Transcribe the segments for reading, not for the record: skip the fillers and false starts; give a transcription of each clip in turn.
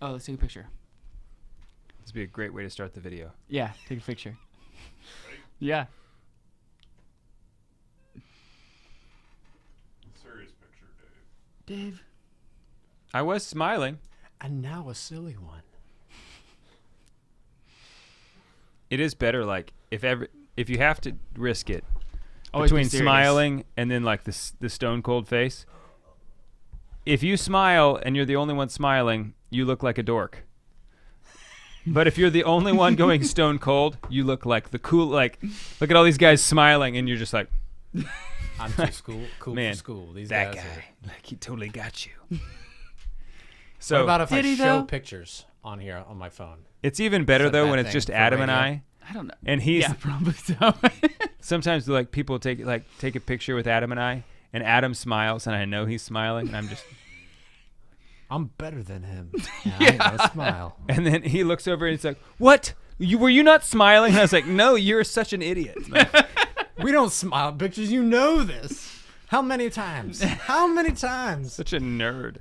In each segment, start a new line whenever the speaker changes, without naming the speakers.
Oh, let's take a picture.
This would be a great way to start the video.
Yeah, take a picture. Yeah.
Serious picture, Dave.
Dave.
I was smiling.
And now a silly one.
It is better, like, if you have to risk it
Always
between
be serious.
smiling and then, like, the stone cold face. If you smile and you're the only one smiling, you look like a dork. But if you're the only one going stone cold, you look like the cool, like, look at all these guys smiling, and you're just like,
I'm too cool
man,
for school. These
that
guys
guy,
are...
like, he totally got you.
What
So
about if I
Did he,
show
though?
pictures on here on my phone?
it's even better,
Is that a
though,
bad
when it's
thing
just
for
Adam and
radio?
I,
I don't know.
and he's,
Yeah, probably so.
sometimes, like, people take a picture with Adam and I, and Adam smiles, and I know he's smiling, and I'm just...
I'm better than him. Yeah. I know, smile.
And then he looks over and he's like, "What? Were you not smiling?" And I was like, "No, you're such an idiot."
We don't smile at pictures. You know this. How many times? How many times?
Such a nerd.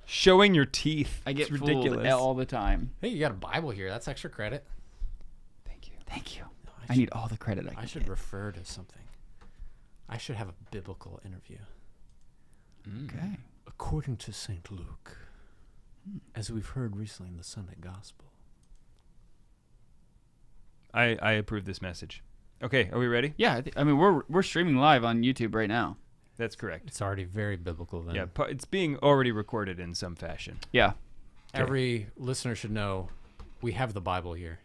Showing your teeth.
I get
it's
fooled
ridiculous.
all the time.
Hey, you got a Bible here. That's extra credit.
Thank you.
Thank you.
No,
I need all the credit I can
I should
get.
refer to something. I should have a biblical interview.
Okay.
According to St. Luke, as we've heard recently in the Sunday Gospel.
I approve this message. Okay, are we ready?
Yeah, I mean we're streaming live on YouTube right now.
That's correct.
It's already very biblical then.
Yeah, it's being already recorded in some fashion.
Yeah.
Every listener should know we have the Bible here.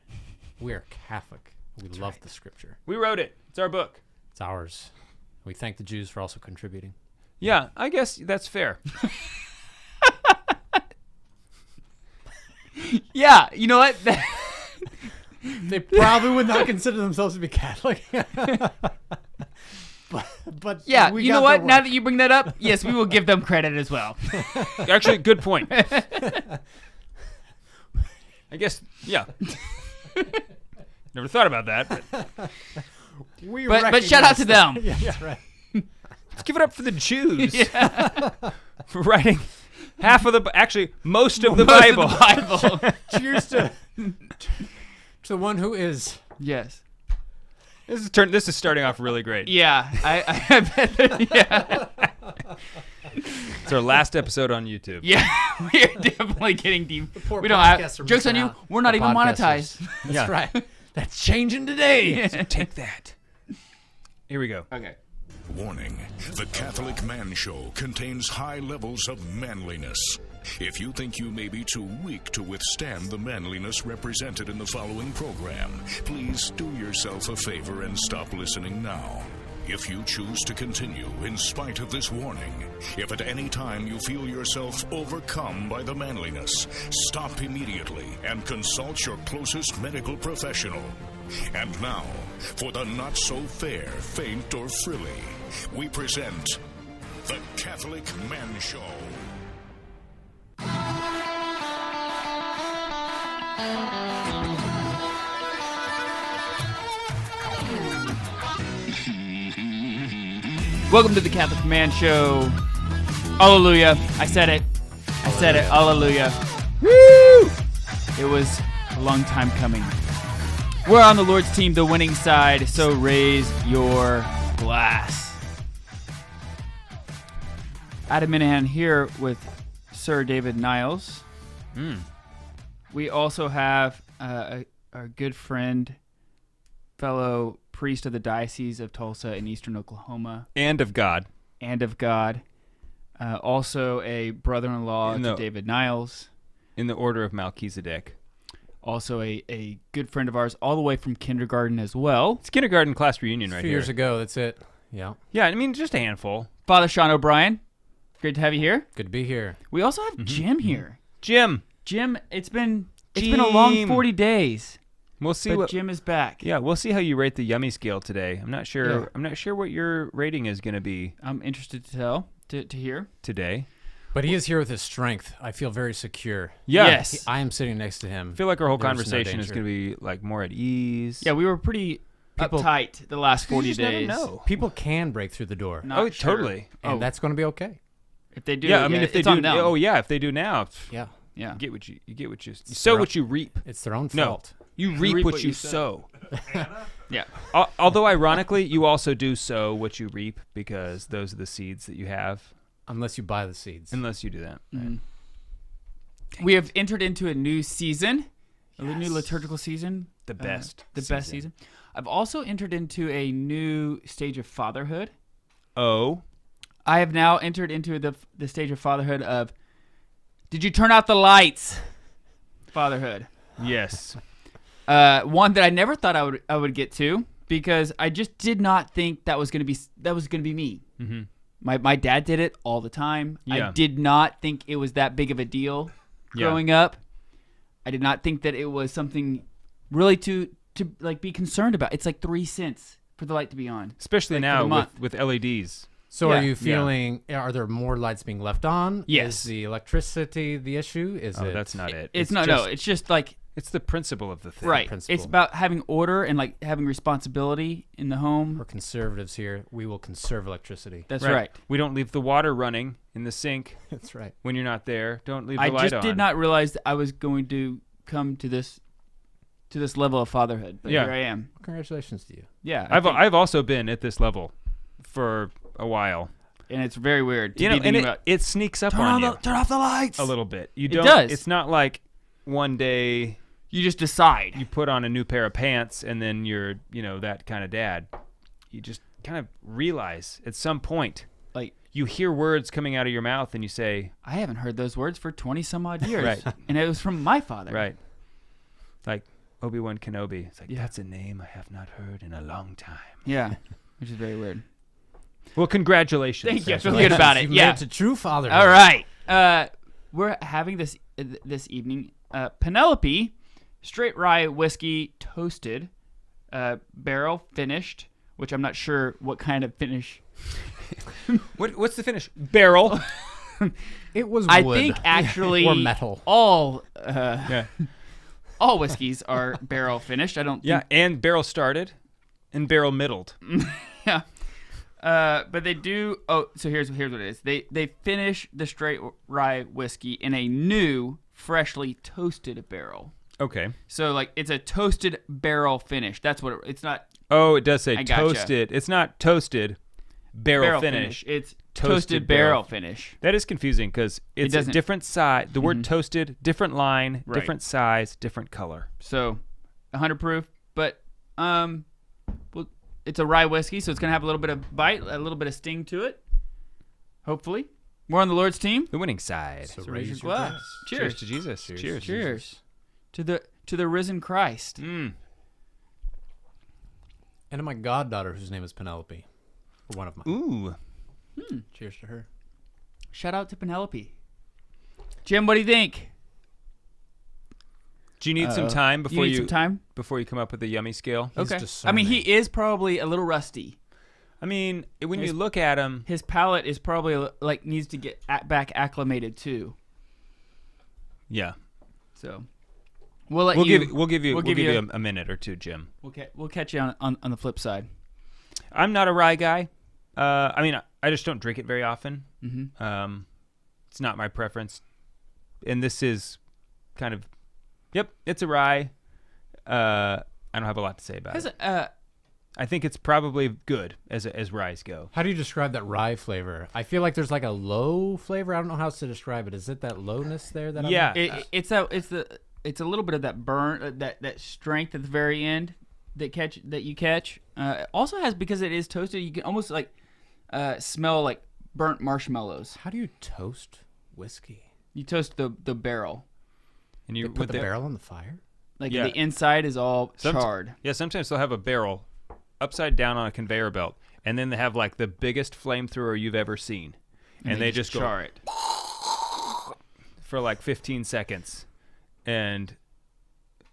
We are Catholic. We love the Scripture.
We wrote it. It's our book.
It's ours. We thank the Jews for also contributing.
Yeah, I guess that's fair.
Yeah, you know what?
They probably would not consider themselves to be Catholic. but
Yeah,
we
you
got
know what?
their
Now
work.
that you bring that up, yes, we will give them credit as well.
Actually, good point. I guess, yeah. Never thought about that.
But shout out to them.
Yeah, right.
Let's give it up for the Jews. For writing half of actually most of the Bible.
Cheers to the one who is.
Yes.
This is starting off really great.
Yeah, I bet. Yeah.
It's our last episode on YouTube.
Yeah, we are definitely getting deep.
Poor
We don't have
podcasts are
jokes on
missing
you.
out.
We're not
The
even
podcasters.
monetized.
That's
Yeah.
right. That's changing today.
Take that. Here we go.
Okay.
Warning, the Catholic Man Show contains high levels of manliness. If you think you may be too weak to withstand the manliness represented in the following program, please do yourself a favor and stop listening now. If you choose to continue in spite of this warning, if at any time you feel yourself overcome by the manliness, stop immediately and consult your closest medical professional. And now, for the not-so-fair, faint, or frilly, we present The Catholic Man Show.
Welcome to the Catholic Man Show. Hallelujah. I said it. I said it. Hallelujah. Woo! It was a long time coming. We're on the Lord's team, the winning side, so raise your glass. Adam Minahan here with Sir David Niles. We also have our good friend, fellow priest of the Diocese of Tulsa in Eastern Oklahoma.
And of God.
And of God. Also a brother-in-law to David Niles.
In the order of Melchizedek.
Also a good friend of ours, all the way from kindergarten as well.
It's kindergarten class reunion right
A few
here.
years ago, that's it. Yeah.
Yeah, I mean, just a handful.
Father Sean O'Brien. Great to have you here.
Good to be here.
We also have Jim here.
Jim,
it's been a long 40 days.
we'll see
But
what
Jim is back.
Yeah, we'll see how you rate the yummy scale today. I'm not sure.
Yeah.
I'm not sure what your rating is going to be
I'm interested to hear.
today.
But he is here with his strength. I feel very secure.
Yeah.
Yes.
I am sitting next to him.
I feel like our whole
There's no
conversation is
danger.
going to be like more at ease.
Yeah, we were pretty uptight the last 40
you just
days.
never know.
People can break through the door.
Not
Oh,
sure.
totally.
And that's going to be okay.
If they do,
Yeah, I mean, if they
it's
do,
on them.
oh yeah, if they do now,
Yeah.
Yeah.
You get what you sow what you reap.
It's their own
No,
fault.
you reap what you sow.
Yeah.
Although ironically, you also do sow what you reap because those are the seeds that you have.
Unless you buy the seeds.
Unless you do that. Right?
We have entered into a new season, a new liturgical season.
The best.
Best season. I've also entered into a new stage of fatherhood.
Oh.
I have now entered into the stage of fatherhood of, did you turn out the lights? Fatherhood.
Yes.
One that I never thought I would get to because I just did not think that was gonna be me.
Mm-hmm.
My dad did it all the time.
Yeah.
I did not think it was that big of a deal growing up. I did not think that it was something really to like be concerned about. It's like 3 cents for the light to be on,
Especially
like,
now with LEDs.
So
Yeah.
are you feeling, are there more lights being left on?
Yes.
Is the electricity the issue? Is it?
That's not it.
It's just like
It's the principle of the thing.
right.
principle.
It's about having order and like having responsibility in the home.
We're conservatives here. We will conserve electricity.
That's right.
We don't leave the water running in the sink
That's right.
when you're not there. Don't leave the
I
light on.
just did not realize that I was going to come to this level of fatherhood, but
Yeah.
here I am.
Congratulations to you.
Yeah,
I've also been at this level for a while.
and it's very weird. To
You know,
be
and
thinking about,
it sneaks up on you
turn off the lights
a little bit. You
It
don't.
does.
It's not like one day
You just decide.
you put on a new pair of pants and then you're, that kind of dad. You just kind of realize at some point,
Like,
you hear words coming out of your mouth and you say,
I haven't heard those words for 20 some odd years,
Right.
and it was from my father.
right, like Obi-Wan Kenobi. It's like,
Yeah.
that's a name I have not heard in a long time.
Yeah, which is very weird.
Well, congratulations.
Thank you. I feel good about it.
You
Yeah.
made it to true fatherhood.
All right. We're having this evening Penelope straight rye whiskey toasted, barrel finished, which I'm not sure what kind of finish.
What's the finish? Barrel.
It was
I
wood.
think actually
or metal.
all
Yeah.
all whiskeys are barrel finished. I don't
Yeah,
think.
and barrel started and barrel middled.
Yeah. But they do. Oh, so here's what it is. They finish the straight rye whiskey in a new, freshly toasted barrel.
Okay.
So like it's a toasted barrel finish. That's what it's not.
Oh, it does say
I gotcha.
toasted. It's not toasted barrel finish.
It's
Toasted
toasted
barrel.
barrel finish.
That is confusing because it's a
doesn't-
different size. The word toasted, different line,
Right.
different size, different color.
So 100 proof, but well, it's a rye whiskey, so it's gonna have a little bit of bite, a little bit of sting to it. Hopefully, we're on the Lord's team.
The winning side.
So
So
raise
raise
your
your
glass.
glass.
Cheers to Jesus. Cheers.
Cheers to the risen Christ.
Mm.
And to my goddaughter, whose name is Penelope. Or one of mine.
Ooh.
Cheers to her.
Shout out to Penelope. Jim, what do you think?
Do you need some time
Do
before
you need some time?
before you come up with a yummy scale?
He's
Okay. I mean, he
discerning.
is probably a little rusty.
I mean, when
His-
you look at him,
His palate is probably like needs to get back acclimated too.
yeah.
So we'll let
We'll
you.
give you
give you
a minute or two, Jim.
We'll catch you on the flip side.
I'm not a rye guy. I mean, I just don't drink it very often.
Mm-hmm.
It's not my preference, and this is kind of, yep, it's a rye. I don't have a lot to say about it. I think it's probably good as ryes go.
How do you describe that rye flavor? I feel like there's like a low flavor. I don't know how else to describe it. Is it that lowness there that
Yeah.
It's a little bit of that burn, that strength at the very end that you catch. It also has, because it is toasted, you can almost like smell like burnt marshmallows.
How do you toast whiskey?
You toast the barrel,
And
You
you
put the barrel on the fire?
like
Yeah.
the inside is all
Somet-
charred.
Yeah, sometimes they'll have a barrel upside down on a conveyor belt, and then they have like the biggest flamethrower you've ever seen, and they just
char
go
it.
for like 15 seconds, and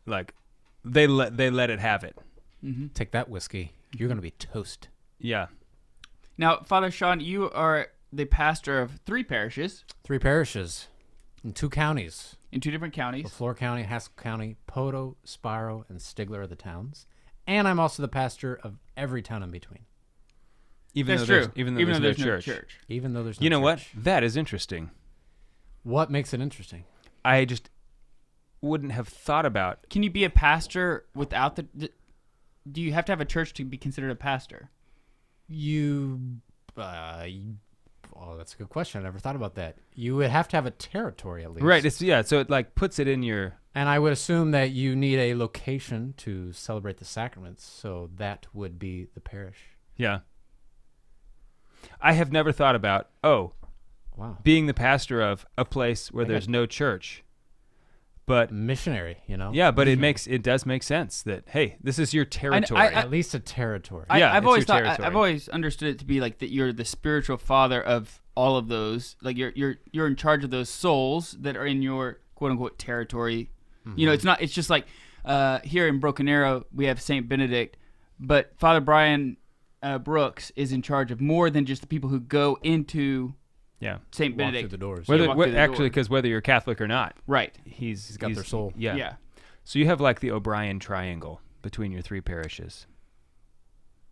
like they let it have it.
Take that whiskey. You're going to be toast.
Yeah.
Now, Father Sean, you are the pastor of 3 parishes
3 parishes in 2 counties.
in 2 different counties.
LaFleur County, Haskell County, Poto, Spiro, and Stigler are the towns. And I'm also the pastor of every town in between.
Even
That's
though
true.
there's, even though there's no church.
Even though there's no
You know what?
church.
That is interesting.
What makes it interesting?
I just wouldn't have thought about.
Can you be a pastor without do you have to have a church to be considered a pastor?
Oh, that's a good question. I never thought about that. You would have to have a territory at least.
Right. So it like puts it in your.
And I would assume that you need a location to celebrate the sacraments, so that would be the parish.
Yeah. I have never thought about,
wow,
being the pastor of a place where there's no church. But
missionary,
Yeah, but it does make sense that, hey, this is your territory.
At least a territory.
I've always understood it to be like that you're the spiritual father of all of those. Like you're in charge of those souls that are in your quote unquote territory. Mm-hmm. It's just like here in Broken Arrow we have Saint Benedict, but Father Brian Brooks is in charge of more than just the people who go into Saint Benedict.
Walk through the doors.
Because whether you're Catholic or not,
right?
He's got their soul.
Yeah.
So you have like the O'Brien triangle between your 3 parishes.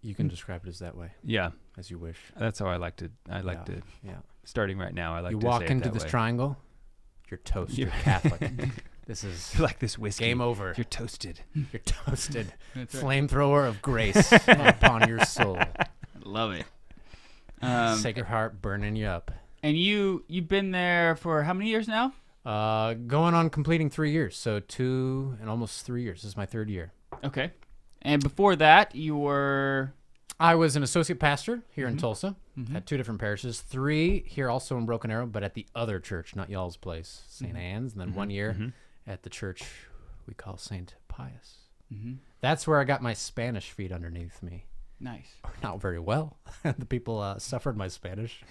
You can describe it as that way.
Yeah,
as you wish.
That's how I like to.
Yeah.
Starting right now, I like
you
to
walk
say it
into
that
this
way.
triangle. You're toast. You're Catholic. This is
You're like this whiskey.
game over.
You're toasted.
You're toasted.
That's right.
Flamethrower of grace upon your soul.
Love it.
Sacred Heart burning you up.
And you've been there for how many years now?
Going on completing 3 years. So 2 and almost 3 years. This is my 3rd year.
Okay. And before that, you were...
I was an associate pastor here in Tulsa. Had 2 different parishes. 3 here also in Broken Arrow, but at the other church, not y'all's place, St. Anne's. And then 1 year at the church we call St. Pius. That's where I got my Spanish feet underneath me.
Nice.
Not very well. The people suffered my Spanish,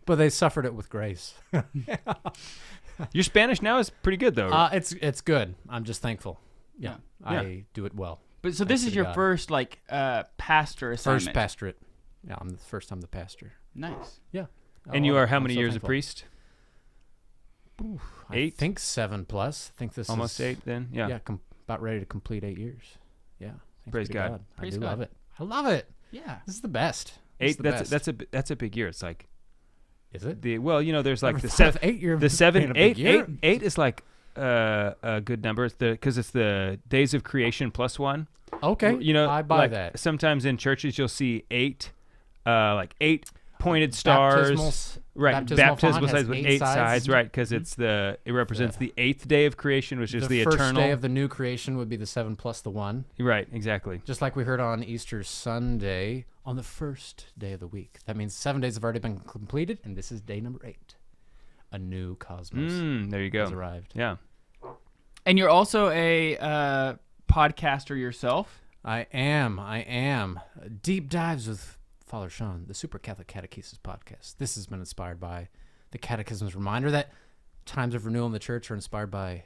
but they suffered it with grace.
Your Spanish now is pretty good, though.
It's good. I'm just thankful. Yeah. I do it well.
But so this is your first pastor assignment.
First pastorate. Yeah, I'm the pastor.
Nice.
Yeah.
And you are how many
so
years
thankful.
a priest? 8?
I think 7 plus. I think this
Almost
is
8 then. Yeah.
Yeah, about ready to complete 8 years. Yeah. Thanks
Praise
be to
God.
Praise
I do
God.
love it. I love it.
Yeah.
This is the best.
8. That's a big year. It's like
Is it?
there's like
Never
the
thought
7.
of 8 year
The 7,
being a big
8,
year.
8 is like a good number. It's because it's the days of creation plus 1.
Okay. I buy
like
that.
Sometimes in churches you'll see 8, like 8 pointed stars. Right, baptismal sides with 8 sides, right? Because it represents the 8th day of creation, which is the
first
eternal
day of the new creation would be the 7 plus the 1.
Right, exactly.
Just like we heard on Easter Sunday, on the first day of the week. That means 7 days have already been completed, and this is day number 8. A new cosmos
There you go.
has arrived.
Yeah.
And you're also a podcaster yourself.
I am. Deep dives with Father Sean, the Super Catholic Catechesis podcast. This has been inspired by the Catechism's reminder that times of renewal in the church are inspired by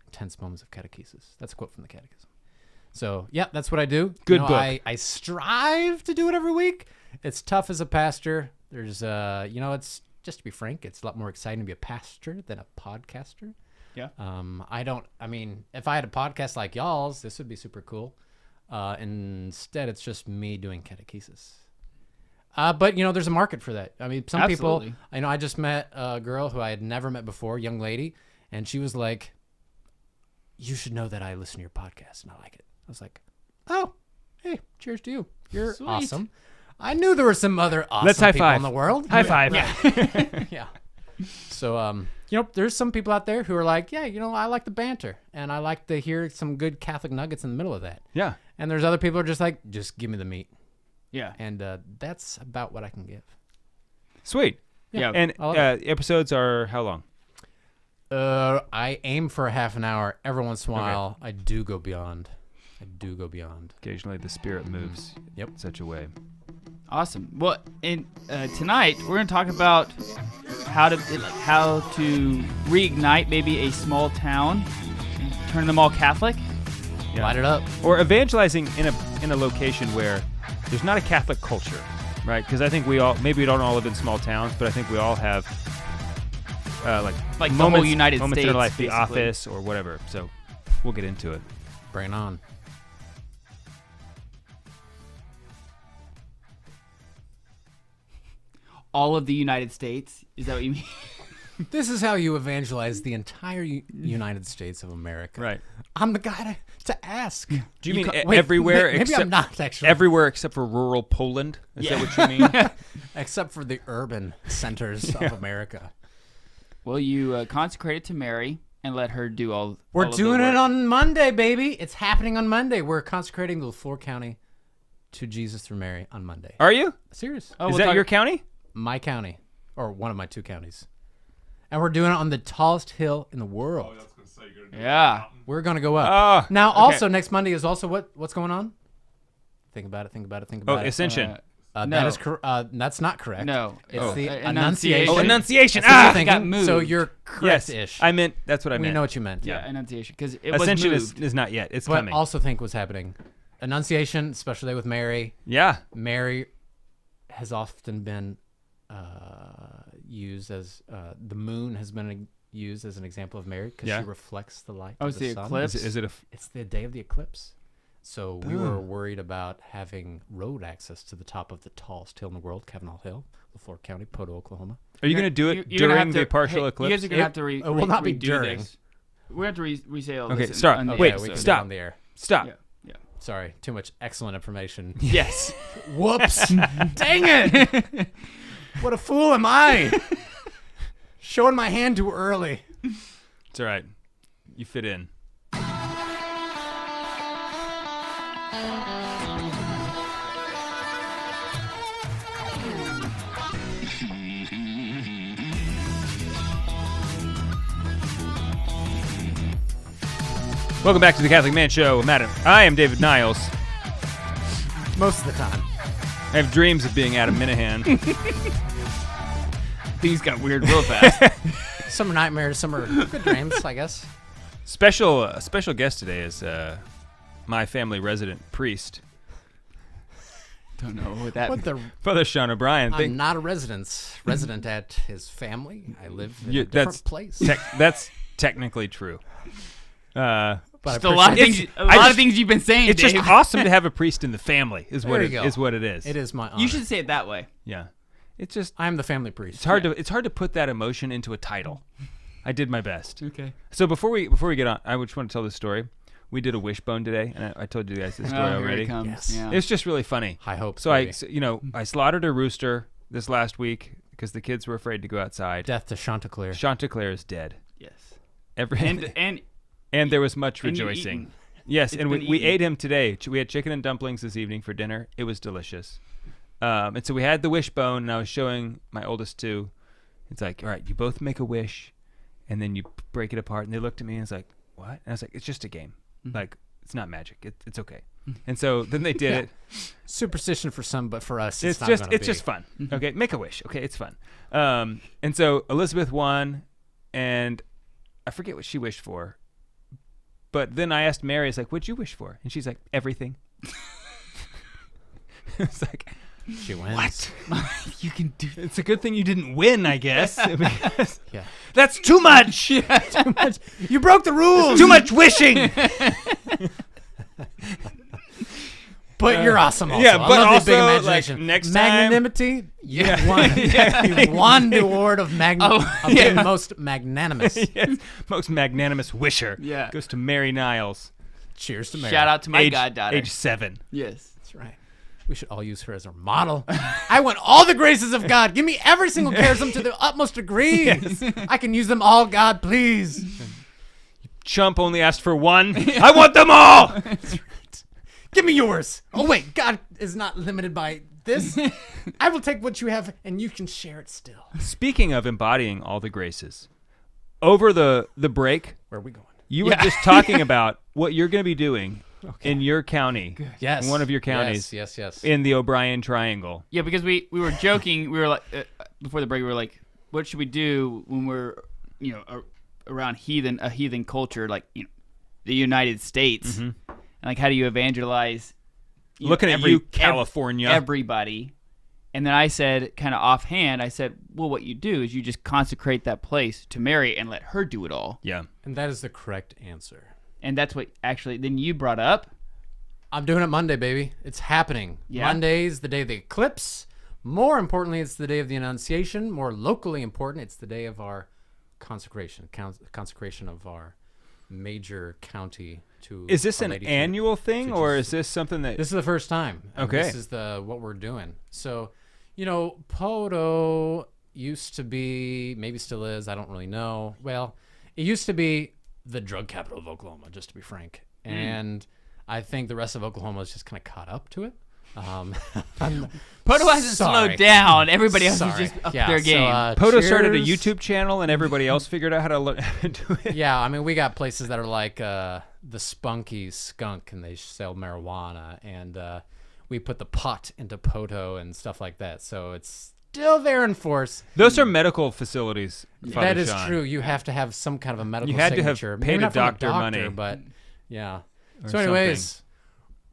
intense moments of catechesis. That's a quote from the Catechism. So, yeah, that's what I do.
Good book.
I strive to do it every week. It's tough as a pastor. There's, it's, just to be frank, it's a lot more exciting to be a pastor than a podcaster.
Yeah.
If I had a podcast like y'all's, this would be super cool. Instead, it's just me doing catechesis. But, there's a market for that. I mean, some
Absolutely.
people, I just met a girl who I had never met before, young lady, and she was like, you should know that I listen to your podcast, and I like it. I was like, oh, hey, cheers to you. You're
Sweet.
awesome. I knew there were some other awesome
Let's high
people
five.
in the world.
High five.
Yeah. Yeah. So, there's some people out there who are like, yeah, I like the banter, and I like to hear some good Catholic nuggets in the middle of that.
Yeah.
And there's other people who are just like, just give me the meat.
Yeah.
And that's about what I can give.
Sweet.
Yeah.
And
I love it.
episodes are how long?
I aim for a half an hour. Every once in a while, I do go beyond.
Occasionally the spirit moves.
Yep.
In such a way.
Awesome. Well, tonight we're going to talk about how to reignite maybe a small town, and turn them all Catholic.
Yeah.
Light it up.
Or evangelizing in a location where there's not a Catholic culture, right? Because I think we don't all live in small towns, but I think we all have like
the
moments,
whole United
moments
States,
in our life, the
basically.
office or whatever. So we'll get into it.
Bring it on.
All of the United States. Is that what you mean?
This is how you evangelize the entire United States of America.
Right.
I'm the guy to ask.
Do you mean
Wait,
everywhere
maybe
except
I'm not actually.
everywhere except for rural Poland? Is that what you mean?
Except for the urban centers of America.
Well, you consecrate it to Mary and let her do all.
We're
all of
doing
the
it
work.
on Monday, baby. It's happening on Monday. We're consecrating the LaFleur County to Jesus through Mary on Monday.
Are you?
Serious?
Oh,
Is
we'll
that
talk-
your county?
My county, or one of my 2 counties. And we're doing it on the tallest hill in the world.
I was going to say, you're going to do
Yeah.
We're going to go up.
Oh,
Now,
okay.
also, next Monday is also what's going on? Think about it.
Oh,
it.
Ascension.
No.
That is
That's
not correct.
No.
It's the
Annunciation.
Annunciation.
Oh, Annunciation.
That's what you're
Ah,
thinking.
got moved.
So you're
yes.
correct-ish.
I meant, that's what I
we
meant.
know what you meant.
Yeah, Annunciation. Because it
Ascension
was moved.
is not yet. It's
But
coming.
also think what's happening. Annunciation, special day with Mary.
Yeah.
Mary has often been used as the moon has been used as an example of Mary because
Yeah.
she reflects the light
Oh,
of
it's
the
the
sun.
eclipse?
Is it a?
It's the day of the eclipse. So we were worried about having road access to the top of the tallest hill in the world, Kavanaugh Hill, LaFleur County, Poto, Oklahoma.
Are you going to do it
You're gonna
during
have
the
to-
partial
hey,
eclipse?
You guys are going to have to
It will not be
redo
during.
this. We have to re-say all
Okay,
this.
start.
on the
Wait,
air,
we can
stop.
do it on the air.
Stop.
Yeah. Yeah.
Sorry, too much excellent information.
Yes.
Whoops. Dang it. What a fool am I. Showing my hand too early.
It's all right. You fit in. Welcome back to the Catholic Man Show, Madam. I am David Niles.
Most of the time.
I have dreams of being Adam Minahan.
Things got weird real fast.
Some are nightmares, some are good dreams, I guess.
Special guest today is my family resident priest,
Don't know what that
What the?
Father Sean O'Brien.
I'm not a resident at his family. I live in
You-
a different
that's
place.
That's technically true.
But
Just
I
a lot of
appreciate-
things. A lot of things you've been saying,
It's
Dave.
just awesome to have a priest in the family. Is what
There
it
you go.
is. What it is.
It is my honor.
You should say it that way.
Yeah. It's just
I am the family priest.
it's hard to put that emotion into a title. I did my best.
Okay.
So before we get on, I just want to tell this story. We did a Wishbone today, and I told you guys this story
Here
already.
it comes.
Yes.
Yeah.
It's just really funny.
High hopes.
So
baby.
I slaughtered a rooster this last week because the kids were afraid to go outside.
Death to Chanticleer.
Chanticleer is dead.
Yes.
And
And
there was much
and you
rejoicing.
eaten.
Yes,
It's
and we
been
we
eaten.
ate him today. We had chicken and dumplings this evening for dinner. It was delicious. And so we had the Wishbone, and I was showing my oldest two. It's like, all right, you both make a wish, and then you break it apart. And they looked at me and it's like, what? And I was like, it's just a game. Like, it's not magic. It's okay. And so then they did it.
Superstition for some, but for us, it's not
It's
gonna be.
just fun. Okay, make a wish. Okay, it's fun. And so Elizabeth won, and I forget what she wished for. But then I asked Mary, it's like, what'd you wish for? And she's like, everything. It's like,
She wins.
what?
You can do.
It's a good thing you didn't win, I guess. Because
Yeah.
that's too much.
You broke the rules.
Too much wishing.
But you're awesome. Also.
yeah,
I
but
love the big
also, like,
imagination.
next time-
magnanimity. You won. You won the award of being most magnanimous.
Yes, most magnanimous wisher.
Yeah.
Goes to Mary Niles.
Cheers to Mary.
Shout out to my
age,
goddaughter.
age 7.
Yes.
That's right. We should all use her as our model. I want all the graces of God. Give me every single charism to the utmost degree. I can use them all, God, please.
Chump only asked for one. I want them all.
Give me yours. Oh, wait. God is not limited by this. I will take what you have, and you can share it still.
Speaking of embodying all the graces, over the break,
Where are we going?
you were just talking about what you're going to be doing in your county,
Yes.
in one of your counties,
Yes.
in the O'Brien Triangle.
Yeah, because we were joking. We were like before the break. We were like, what should we do when we're around a heathen culture like the United States? And like, how do you evangelize?
Looking at you, California.
Everybody. And then I said, kind of offhand, I said, well, what you do is you just consecrate that place to Mary and let her do it all.
Yeah.
And that is the correct answer.
And that's what actually then you brought up.
I'm doing it Monday, baby. It's happening.
Yeah.
Monday's the day of the eclipse. More importantly, it's the day of the Annunciation. More locally important, it's the day of our consecration of our major county to.
Is this
Our
an
Lady
annual
to
thing, or
Jesus.
is this something that?
This is the first time. and
Okay.
This is what we're doing. So, Poto used to be, maybe still is, I don't really know. Well, it used to be the drug capital of Oklahoma, just to be frank. And I think the rest of Oklahoma is just kind of caught up to it.
Poto hasn't slowed down. Everybody else is just up their game.
Poto started a
cheers.
YouTube channel, and everybody else figured out how to do it.
Yeah, I mean, we got places that are like the Spunky Skunk, and they sell marijuana, and we put the pot into Poto and stuff like that. So it's still there in force.
Those are medical facilities. Father
That is
Sean.
true. You have to have some kind of a medical
You had to have
signature.
paid
Maybe
a
not from
doctor money.
but yeah.
Or
So anyways,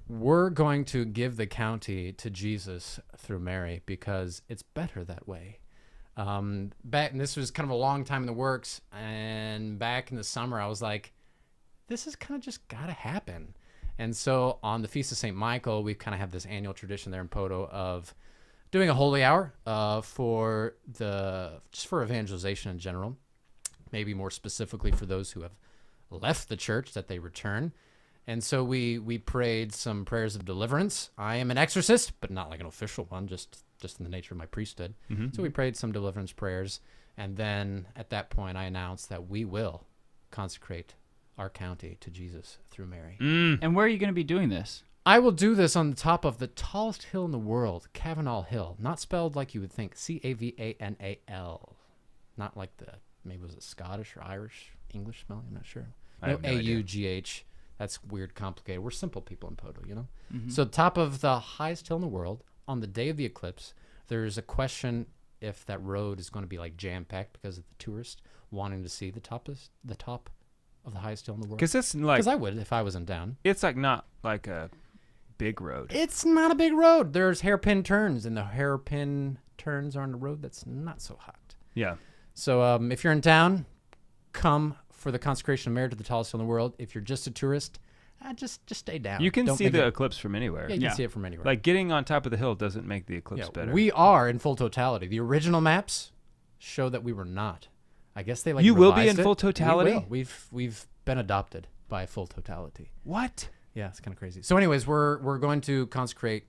we're going to give the county to Jesus through Mary because it's better that way. And this was kind of a long time in the works, and back in the summer I was like, this is kind of just gotta happen. And so on the Feast of St. Michael, we kind of have this annual tradition there in Poto of doing a holy hour for evangelization in general, maybe more specifically for those who have left the church, that they return. And so we prayed some prayers of deliverance. I am an exorcist, but not like an official one, just in the nature of my priesthood. So we prayed some deliverance prayers. And then at that point, I announced that we will consecrate our county to Jesus through Mary.
And where are you going to be doing this?
I will do this on the top of the tallest hill in the world, Cavanal Hill. Not spelled like you would think, Cavanal. Not like maybe was it Scottish or Irish, English spelling? I'm not sure.
I have no idea.
Augh. That's weird, complicated. We're simple people in Poto, So top of the highest hill in the world, on the day of the eclipse, there's a question if that road is going to be like jam-packed because of the tourists wanting to see the top of the highest hill in the world.
Because it's like,
Because I would if I was in town.
it's like not like a big road.
It's not a big road. There's hairpin turns, and the hairpin turns are on the road that's not so hot.
Yeah.
So if you're in town, come for the consecration of Mary to the tallest hill in the world. If you're just a tourist, just stay down.
You can
Don't
see
make
the
it-
eclipse from anywhere.
Yeah, you can see it from anywhere.
Like getting on top of the hill doesn't make the eclipse better.
We are in full totality. The original maps show that we were not. I guess they
You will be
revised
in
it.
full totality?
We will. We've been adopted by full totality.
What?
Yeah, it's kind of crazy. So anyways, we're going to consecrate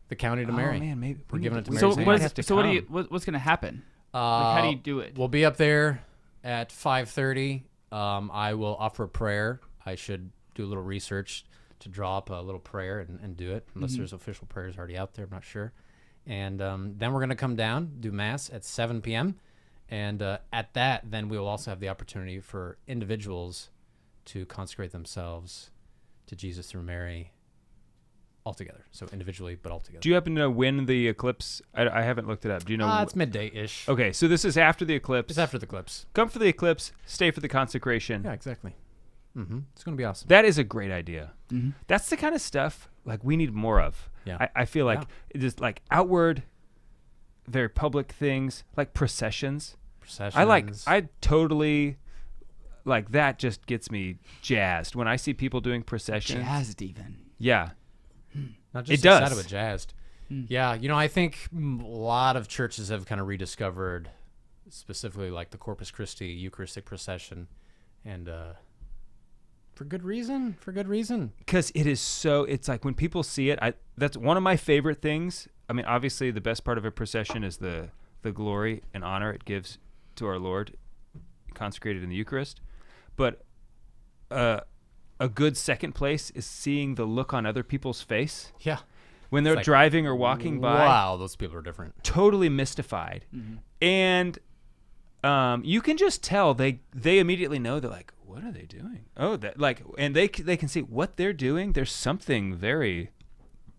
the county to Mary.
Oh man, maybe
We're giving it to
So
Mary's name.
what
have to
is, so what do
come.
you what's going to happen? Like, how do you do it?
We'll be up there at 5:30. I will offer a prayer. I should do a little research to draw up a little prayer and do it, unless there's official prayers already out there. I'm not sure. And then we're going to come down, do Mass at 7 p.m. And at that, then we will also have the opportunity for individuals to consecrate themselves to Jesus through Mary altogether. So individually, but altogether.
Do you happen to know when the eclipse? I haven't looked it up. Do you know?
It's midday-ish.
Okay, so this is after the eclipse.
It's after the eclipse.
Come for the eclipse. Stay for the consecration.
Yeah, exactly. It's going to be awesome.
That is a great idea. That's the kind of stuff like we need more of.
Yeah.
I feel like it is like outward, very public things like processions. I totally like that. Just gets me jazzed when I see people doing processions.
Jazzed even.
Yeah.
Not just
It does.
excited, but jazzed. Yeah, I think a lot of churches have kind of rediscovered, specifically like the Corpus Christi Eucharistic procession, and for good reason.
Because it is so, it's like when people see it, that's one of my favorite things. I mean, obviously the best part of a procession is the glory and honor it gives to our Lord, consecrated in the Eucharist. But a good second place is seeing the look on other people's face
Yeah.
when they're
like,
driving or walking by.
Wow, those people are different.
Totally mystified. And you can just tell they immediately know. They're like, what are they doing? Oh, that like, and they can see what they're doing. There's something very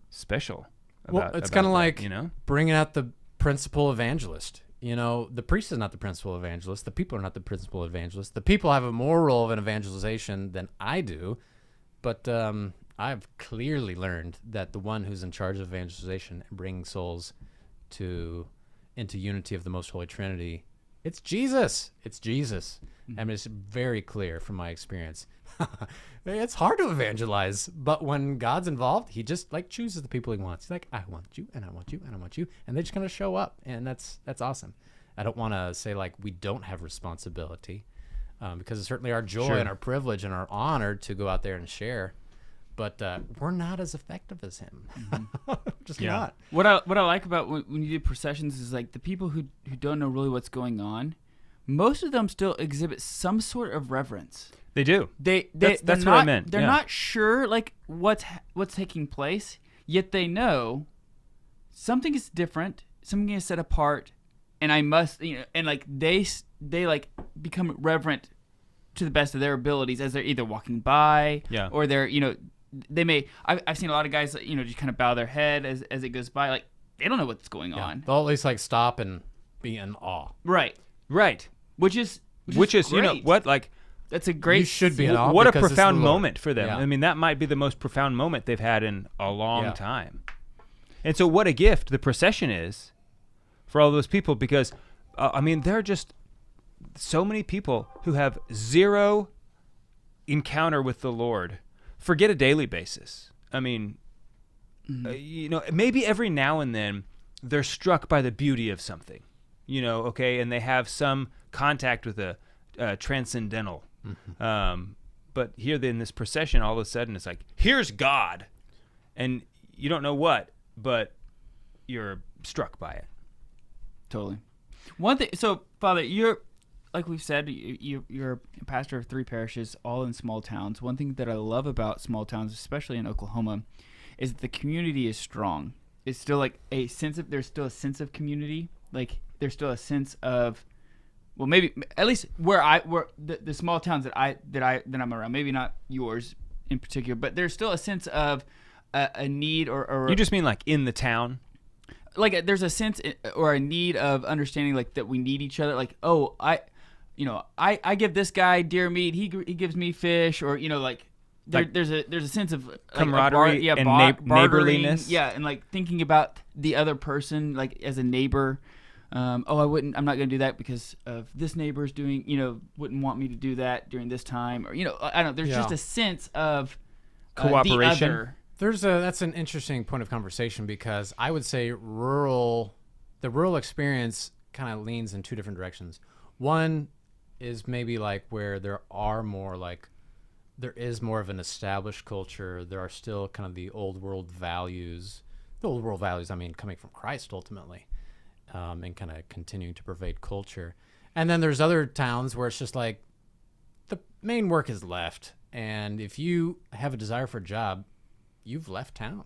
special about.
It's
about
kind of
that,
like bringing out the principal evangelist. The priest is not the principal evangelist. The people are not the principal evangelist. The people have a more role of an evangelization than I do, but I've clearly learned that the one who's in charge of evangelization and bringing souls into unity of the Most Holy Trinity, it's Jesus. It's Jesus. I mean, it's very clear from my experience. It's hard to evangelize, but when God's involved, he just like chooses the people he wants. He's like, I want you, and I want you, and I want you, and they just kind of show up, and that's awesome. I don't want to say like we don't have responsibility, because it's certainly our joy
Sure.
and our privilege and our honor to go out there and share. But we're not as effective as him. Just not.
What I like about when you do processions is like the people who don't know really what's going on, most of them still exhibit some sort of reverence.
They do.
That's
what I meant.
They're
Yeah.
not sure like what's taking place, yet they know something is different, something is set apart, and I must, and like they like become reverent to the best of their abilities as they're either walking by, or they're they may. I've seen a lot of guys just kind of bow their head as it goes by, like they don't know what's going on.
They'll at least like stop and be in awe.
Right. Which is
great. Like.
That's a great.
You should be in awe.
What a
because it's
profound
the Lord.
moment for them.
Yeah.
I mean, that might be the most profound moment they've had in a long time. And so what a gift the procession is for all those people, because, there are just so many people who have zero encounter with the Lord. Forget a daily basis. I mean, maybe every now and then they're struck by the beauty of something, and they have some contact with a transcendental. But here in this procession, all of a sudden it's like, here's God, and you don't know what, but you're struck by it.
Totally. One thing. So, Father, you're like we've said, you're a pastor of 3 parishes, all in small towns. One thing that I love about small towns, especially in Oklahoma, is that the community is strong. It's still like there's still a sense of community. Like there's still a sense of. Well, maybe at least where the small towns that I'm around, maybe not yours in particular, but there's still a sense of a need or
you just mean like in the town,
like there's a sense or a need of understanding like that we need each other. Like I give this guy deer meat, he gives me fish, or there's a sense of like,
camaraderie and neighborliness,
and like thinking about the other person like as a neighbor. I'm not going to do that because of this neighbor's doing, wouldn't want me to do that during this time, or I don't know. There's just a sense of
cooperation.
The other.
That's an interesting point of conversation, because I would say the rural experience kind of leans in 2 different directions. One is maybe like where there is more of an established culture. There are still kind of the old world values. The old world values, I mean, coming from Christ ultimately. And kind of continuing to pervade culture. And then there's other towns where it's just like the main work is left. And if you have a desire for a job, you've left town.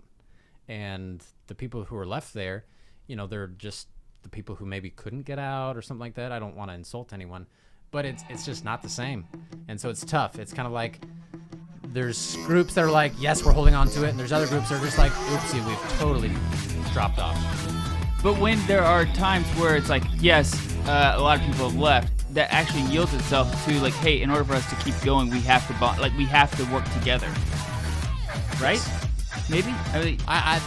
And the people who are left there, they're just the people who maybe couldn't get out or something like that. I don't want to insult anyone, but it's just not the same. And so it's tough. It's kind of like there's groups that are like, yes, we're holding on to it. And there's other groups that are just like, oopsie, we've totally dropped off.
But when there are times where it's like, yes, a lot of people have left, that actually yields itself to like, hey, in order for us to keep going, we have to bond, like we have to work together, right? Yes. Maybe. I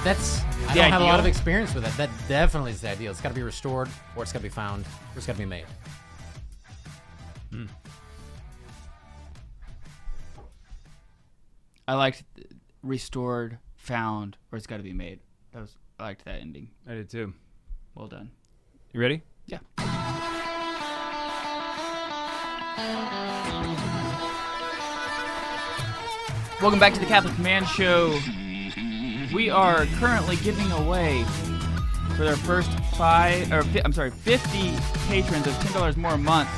don't have a lot of experience with it. That definitely is the ideal. It's got to be restored, or it's got to be found, or it's got to be made.
I liked restored, found, or it's got to be made. I liked that ending.
I did too.
Well done.
You ready?
Yeah. Welcome back to the Catholic Command Show. We are currently giving away for their first 50 patrons of $10 more a month.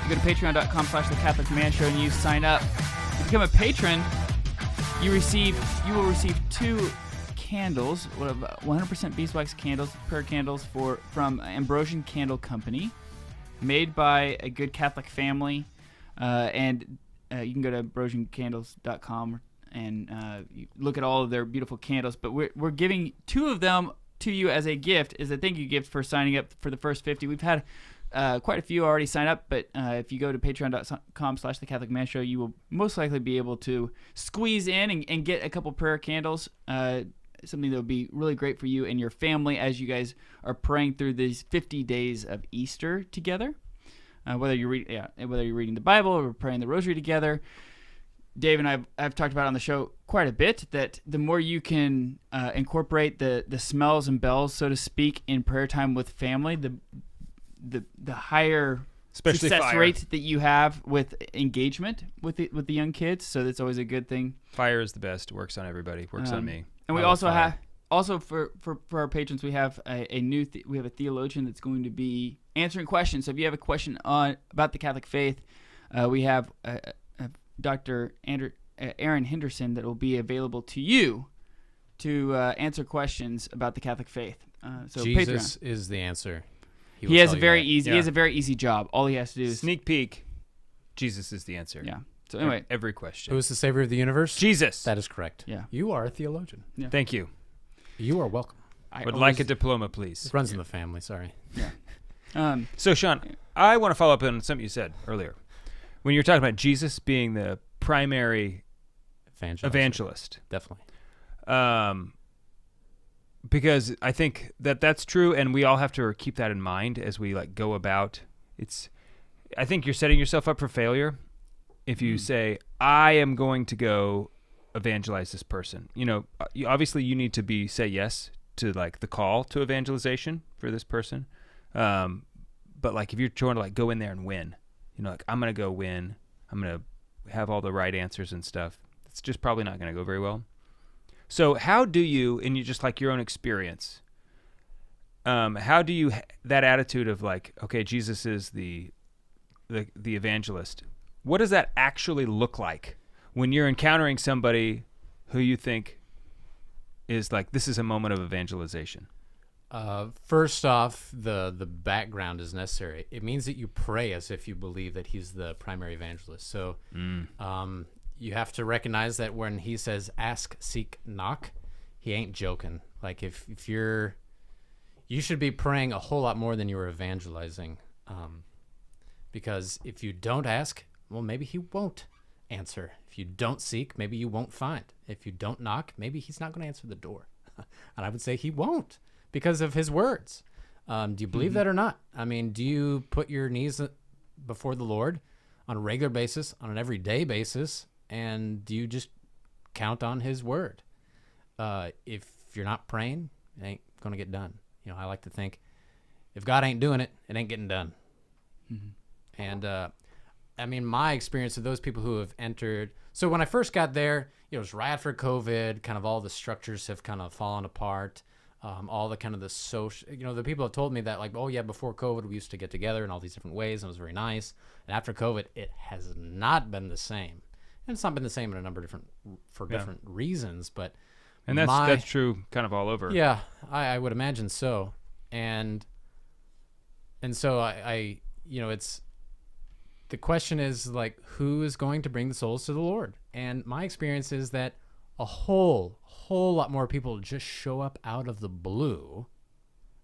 You go to patreon.com/the Catholic Command Show and you sign up. If you become a patron, you will receive 2 candles, 100% beeswax candles, prayer candles from Ambrosian Candle Company, made by a good Catholic family, and you can go to ambrosiancandles.com and look at all of their beautiful candles. But we're giving 2 of them to you as a gift, as a thank you gift for signing up for the first 50. We've had quite a few already sign up, but if you go to patreon.com/the Catholic Man Show, you will most likely be able to squeeze in and get a couple prayer candles. Something that would be really great for you and your family as you guys are praying through these 50 days of Easter together. Whether you're reading the Bible or praying the Rosary together. Dave and I've talked about on the show quite a bit that the more you can incorporate the smells and bells, so to speak, in prayer time with family, the higher
Especially
success
fire.
rate that you have with engagement with the young kids. So that's always a good thing.
Fire is the best. Works on everybody. Works on me.
And we
I love
also
fire.
have for our patrons, we have we have a theologian that's going to be answering questions. So if you have a question about the Catholic faith, we have Dr. Aaron Henderson that will be available to you to answer questions about the Catholic faith. So
Jesus
Patreon.
is the answer.
He has a very
easy.
He has a very easy job. All he has to do is
Sneak peek. Jesus is the answer.
Yeah. So anyway,
Every question.
Who is the savior of the universe?
Jesus.
That is correct.
Yeah.
You are a theologian.
Yeah.
Thank you.
You are welcome.
I
Would
always-
like a diploma, please.
It runs in the family. Sorry.
So, Sean, I want to follow up on something you said earlier. When you were talking about Jesus being the primary evangelist.
Definitely.
Because I think that's true, and we all have to keep that in mind as we go about. I think you're setting yourself up for failure if you say, I am going to go evangelize this person. Obviously you need to say yes to the call to evangelization for this person. But if you're trying to go in there and win, I'm going to go win, I'm going to have all the right answers and stuff. It's just probably not going to go very well. So how do you, in just your own experience, how do you, that attitude of okay, Jesus is the evangelist, what does that actually look like when you're encountering somebody who you think is this is a moment of evangelization?
First off, the background is necessary. It means that you pray as if you believe that he's the primary evangelist. So you have to recognize that when he says ask, seek, knock, he ain't joking. If you should be praying a whole lot more than you are evangelizing. Because if you don't ask, well, maybe he won't answer. If you don't seek, maybe you won't find. If you don't knock, maybe he's not going to answer the door. And I would say he won't because of his words. Do you believe that or not? I mean, do you put your knees before the Lord on a regular basis, on an everyday basis, and do you just count on his word? If you're not praying, it ain't going to get done. I like to think if God ain't doing it, it ain't getting done. And I mean, my experience of those people who have entered. So when I first got there, it was right after COVID. Kind of all the structures have kind of fallen apart. All the kind of the social, the people have told me that oh yeah, before COVID we used to get together in all these different ways, and it was very nice. And after COVID, it has not been the same. And it's not been the same in a number of different reasons. But
that's true, kind of all over.
Yeah, I would imagine so. And so I it's. The question is who is going to bring the souls to the Lord? And my experience is that a whole lot more people just show up out of the blue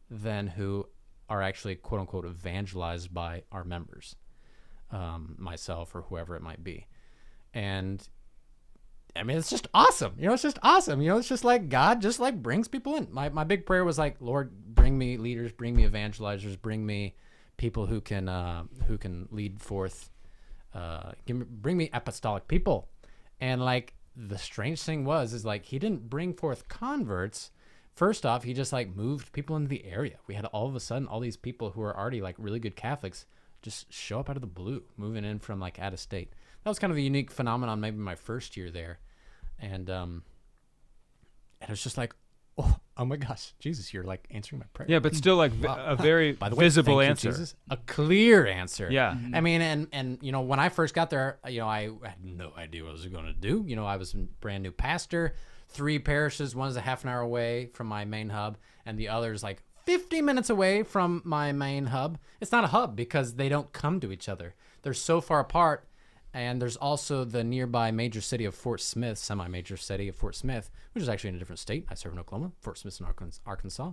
than who are actually quote unquote evangelized by our members, myself or whoever it might be. And I mean, it's just awesome. It's just awesome. It's just God just brings people in. My big prayer was Lord, bring me leaders, bring me evangelizers, bring me people who can lead forth, bring me apostolic people. And the strange thing is he didn't bring forth converts. First off, he just moved people into the area. We had all of a sudden all these people who are already really good Catholics just show up out of the blue, moving in from out of state. That was kind of a unique phenomenon, maybe my first year there. And it was just oh my gosh, Jesus, you're answering my prayer.
Yeah, but still
Wow.
a very
By the way,
visible
thank you,
answer.
Jesus. A clear answer.
Yeah.
I mean, and when I first got there, I had no idea what I was going to do. I was a brand new pastor, 3 parishes. One's a half an hour away from my main hub, and the other's 50 minutes away from my main hub. It's not a hub because they don't come to each other. They're so far apart. And there's also the nearby major city of Fort Smith, semi-major city of Fort Smith, which is actually in a different state. I serve in Oklahoma. Fort Smith's in Arkansas.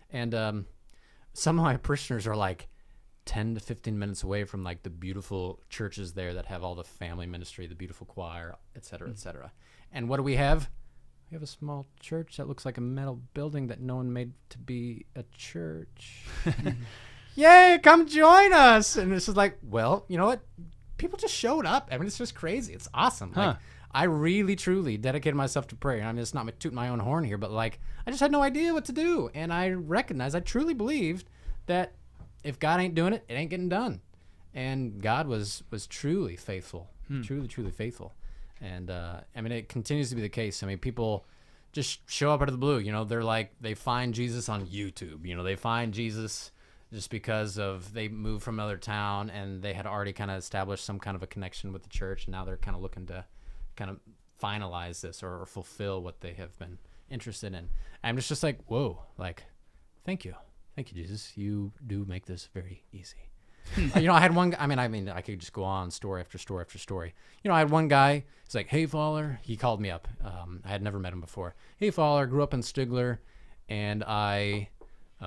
And some of my parishioners are 10 to 15 minutes away from the beautiful churches there that have all the family ministry, the beautiful choir, et cetera, et cetera. And what do we have? We have a small church that looks like a metal building that no one made to be a church. Yay, come join us. And it's just well, you know what? People just showed up. I mean, it's just crazy. It's awesome.
Huh.
I really, truly dedicated myself to prayer. I mean, it's not me tooting my own horn here, but I just had no idea what to do. And I recognized, I truly believed that if God ain't doing it, it ain't getting done. And God was truly faithful, truly faithful. And I mean, it continues to be the case. I mean, people just show up out of the blue. You know, they're like, they find Jesus on YouTube. You know, they find Jesus just because of they moved from another town and they had already kind of established some kind of a connection with the church. And now they're kind of looking to kind of finalize this or fulfill what they have been interested in. I'm just like, whoa, like, thank you, Jesus. You do make this very easy. You know, I had one. I mean, I could just go on story after story after story. You know, I had one guy. He's like, "Hey, Fowler." He called me up. I had never met him before. "Hey, Fowler. Grew up in Stigler, and I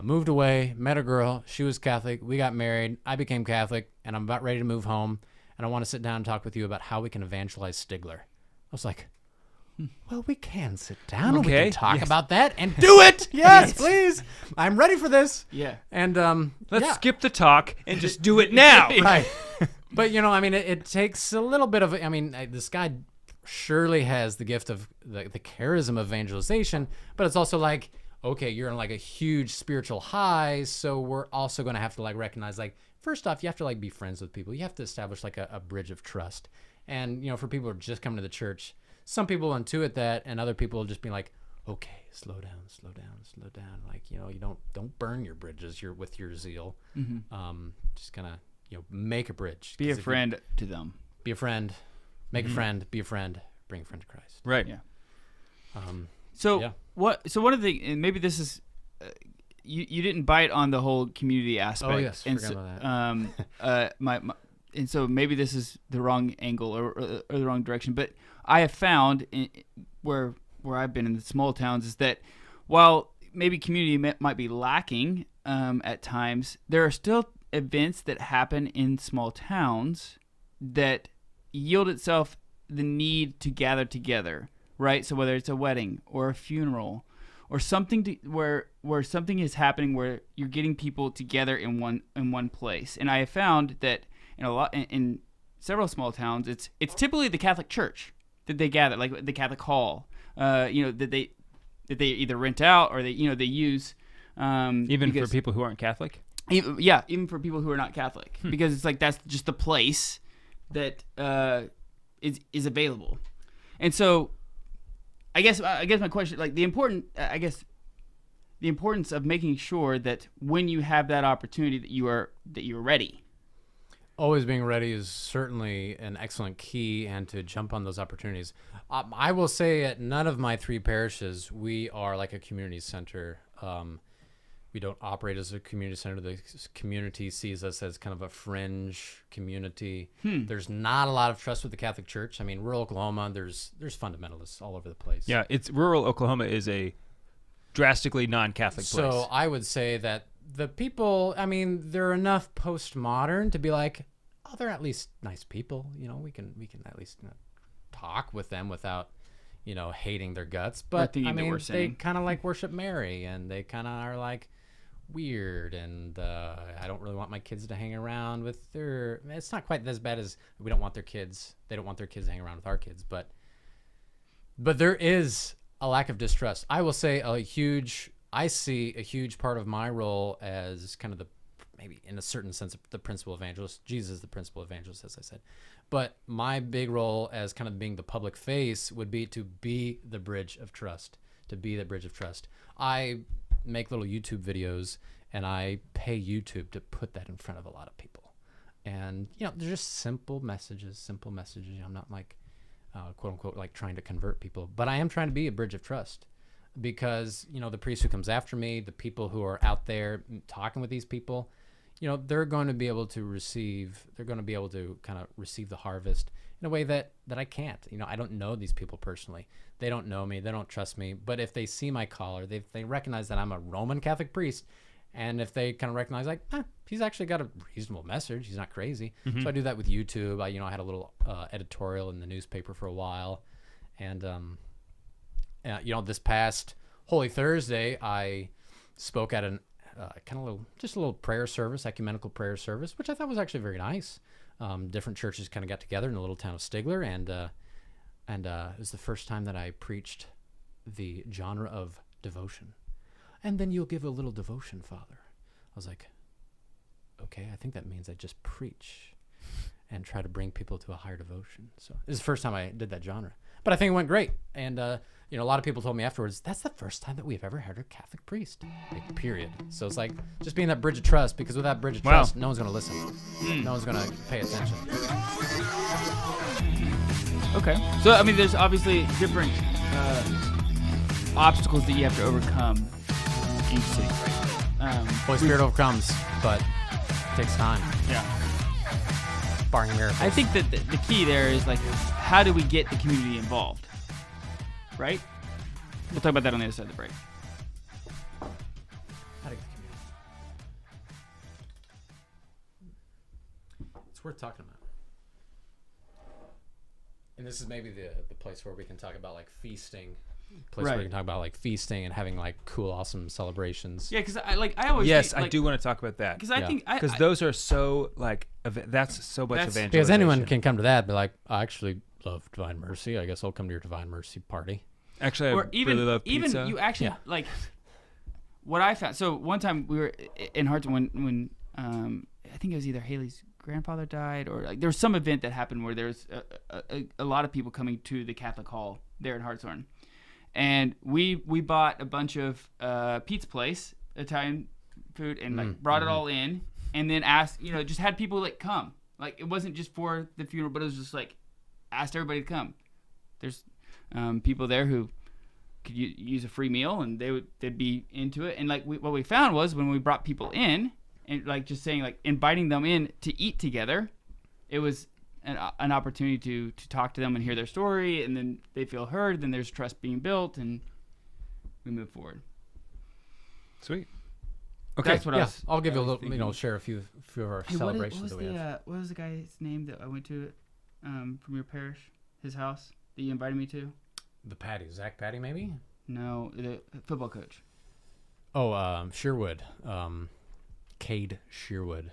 moved away. Met a girl. She was Catholic. We got married. I became Catholic, and I'm about ready to move home. And I want to sit down and talk with you about how we can evangelize Stigler." I was like, well, we can sit down and we can talk about that and do it. Yes, please. I'm ready for this.
Yeah.
And
let's skip the talk and just do it now.
Right. But, you know, I mean, it takes a little bit of, I mean, this guy surely has the gift of the charism of evangelization, but it's also like, okay, you're in like a huge spiritual high, so we're also going to have to like recognize, like, first off, you have to like be friends with people. You have to establish like a bridge of trust. And, you know, for people who are just coming to the church, some people intuit that, and other people will just be like, okay, slow down. Like, you know, you don't burn your bridges with your zeal. Just kind of, you know, make a bridge.
Be a friend to them.
Be a friend. Make a friend. Be a friend. Bring a friend to Christ.
Right.
Yeah.
Yeah.
So one of the, and maybe this is, you didn't bite on the whole community aspect.
Oh yes,
and
forgot
so,
about
that. And so maybe this is the wrong angle or the wrong direction, but I have found where I've been in the small towns is that while maybe community might be lacking at times, there are still events that happen in small towns that yield itself the need to gather together, right? So whether it's a wedding or a funeral or something where something is happening where you're getting people together in one place, and I have found that in several small towns, it's typically the Catholic Church that they gather, like the Catholic Hall, that they either rent out or they use.
Even for people who aren't Catholic?
Even for people who are not Catholic, because it's like that's just the place that is available. And so, I guess my question, like the importance of making sure that when you have that opportunity that you're ready.
Always being ready is certainly an excellent key, and to jump on those opportunities. I will say at none of my 3 parishes, we are like a community center. We don't operate as a community center. The community sees us as kind of a fringe community. There's not a lot of trust with the Catholic Church. I mean, rural Oklahoma, there's fundamentalists all over the place.
Yeah, rural Oklahoma is a drastically non-Catholic place.
So I would say that the people, I mean, they're enough postmodern to be like, oh, they're at least nice people. You know, we can at least talk with them without, you know, hating their guts. But I mean, they kind of like worship Mary, and they kind of are like weird, and I don't really want my kids to hang around with their. It's not quite as bad as we don't want their kids. They don't want their kids to hang around with our kids, but there is a lack of distrust. I will say I see a huge part of my role as kind of maybe in a certain sense, the principal evangelist. Jesus is the principal evangelist, as I said. But my big role as kind of being the public face would be to be the bridge of trust, I make little YouTube videos, and I pay YouTube to put that in front of a lot of people. And, you know, they're just simple messages. You know, I'm not like, quote unquote, like trying to convert people, but I am trying to be a bridge of trust. Because, you know, the priest who comes after me, the people who are out there talking with these people, you know, they're going to be able to kind of receive the harvest in a way that I can't. You know, I don't know these people personally. They don't know me. They don't trust me. But if they see my collar, they recognize that I'm a Roman Catholic priest. And if they kind of recognize, like, he's actually got a reasonable message. He's not crazy. So I do that with YouTube. I had a little editorial in the newspaper for a while. And, you know, this past Holy Thursday, I spoke at a little prayer service, ecumenical prayer service, which I thought was actually very nice. Different churches kind of got together in the little town of Stigler, and it was the first time that I preached the genre of devotion. And then you'll give a little devotion, Father. I was like, okay, I think that means I just preach and try to bring people to a higher devotion. So this is the first time I did that genre. But I think it went great. And, a lot of people told me afterwards, that's the first time that we've ever heard a Catholic priest, like, period. So it's like just being that bridge of trust, because without bridge of trust, no one's going to listen. No one's going to pay attention.
Okay. So, I mean, there's obviously different obstacles that you have to overcome in each city, right?
Holy Spirit overcomes, but it takes time.
Yeah.
Barring miracles.
I think that the key there is, like, how do we get the community involved? Right? We'll talk about that on the other side of the break.
How to get the community. It's worth talking about. And this is maybe the place where we can talk about, like, feasting. Place where we can talk about, like, feasting and having, like, cool, awesome celebrations.
Yeah, because I always
Yes,
think, like,
I do want to talk about that.
Because I think
Because those are so, like, that's so much evangelization.
Because anyone can come to that and be like, I actually love Divine Mercy. I guess I'll come to your Divine Mercy party.
Actually, I
or even,
really love pizza.
Even you actually, like, what I found. So one time we were in Hartson when I think it was either Haley's grandfather died, or, like, there was some event that happened where there was a lot of people coming to the Catholic Hall there in Hartshorn. And we bought a bunch of pizza place, Italian food, and, like, brought it all in, and then asked, just had people, like, come. Like, it wasn't just for the funeral, but it was just, like, asked everybody to come. There's people there who could use a free meal, and they'd be into it. And, like, what we found was when we brought people in, and, like, just saying, like, inviting them in to eat together, it was an opportunity to talk to them and hear their story, and then they feel heard, then there's trust being built, and we move forward.
Sweet. Okay.
That's what I was.
I'll give you a little, share a few of our celebrations that we have.
What was the guy's name that I went to from your parish, his house, that you invited me to?
The Patty, Zach Patty, maybe?
No, the football coach.
Oh, Sherwood. Cade Sherwood.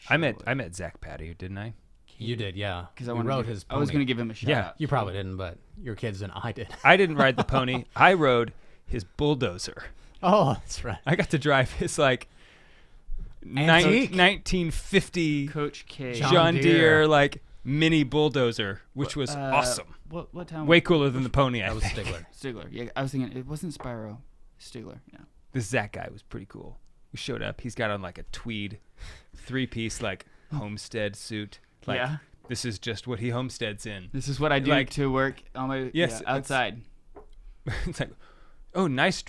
I met Zach Patty, didn't I?
You did, yeah.
Because
I wrote his pony.
I was going to give him a shout out.
You probably didn't, but your kids and I did.
I didn't ride the pony. I rode his bulldozer.
Oh, that's right.
I got to drive his, like,
Antique.
1950
Coach K.
John Deere, like, mini bulldozer, which was awesome.
What town?
Way cooler than the pony,
That
I
was
think.
Stigler.
Stigler. Yeah, I was thinking it wasn't Spyro. Stigler. Yeah.
This Zach guy was pretty cool. We showed up. He's got on, like, a tweed 3-piece, like, homestead suit. Like,
yeah.
This is just what he homesteads in.
This is what I do, like, to work on my outside.
It's like, oh, nice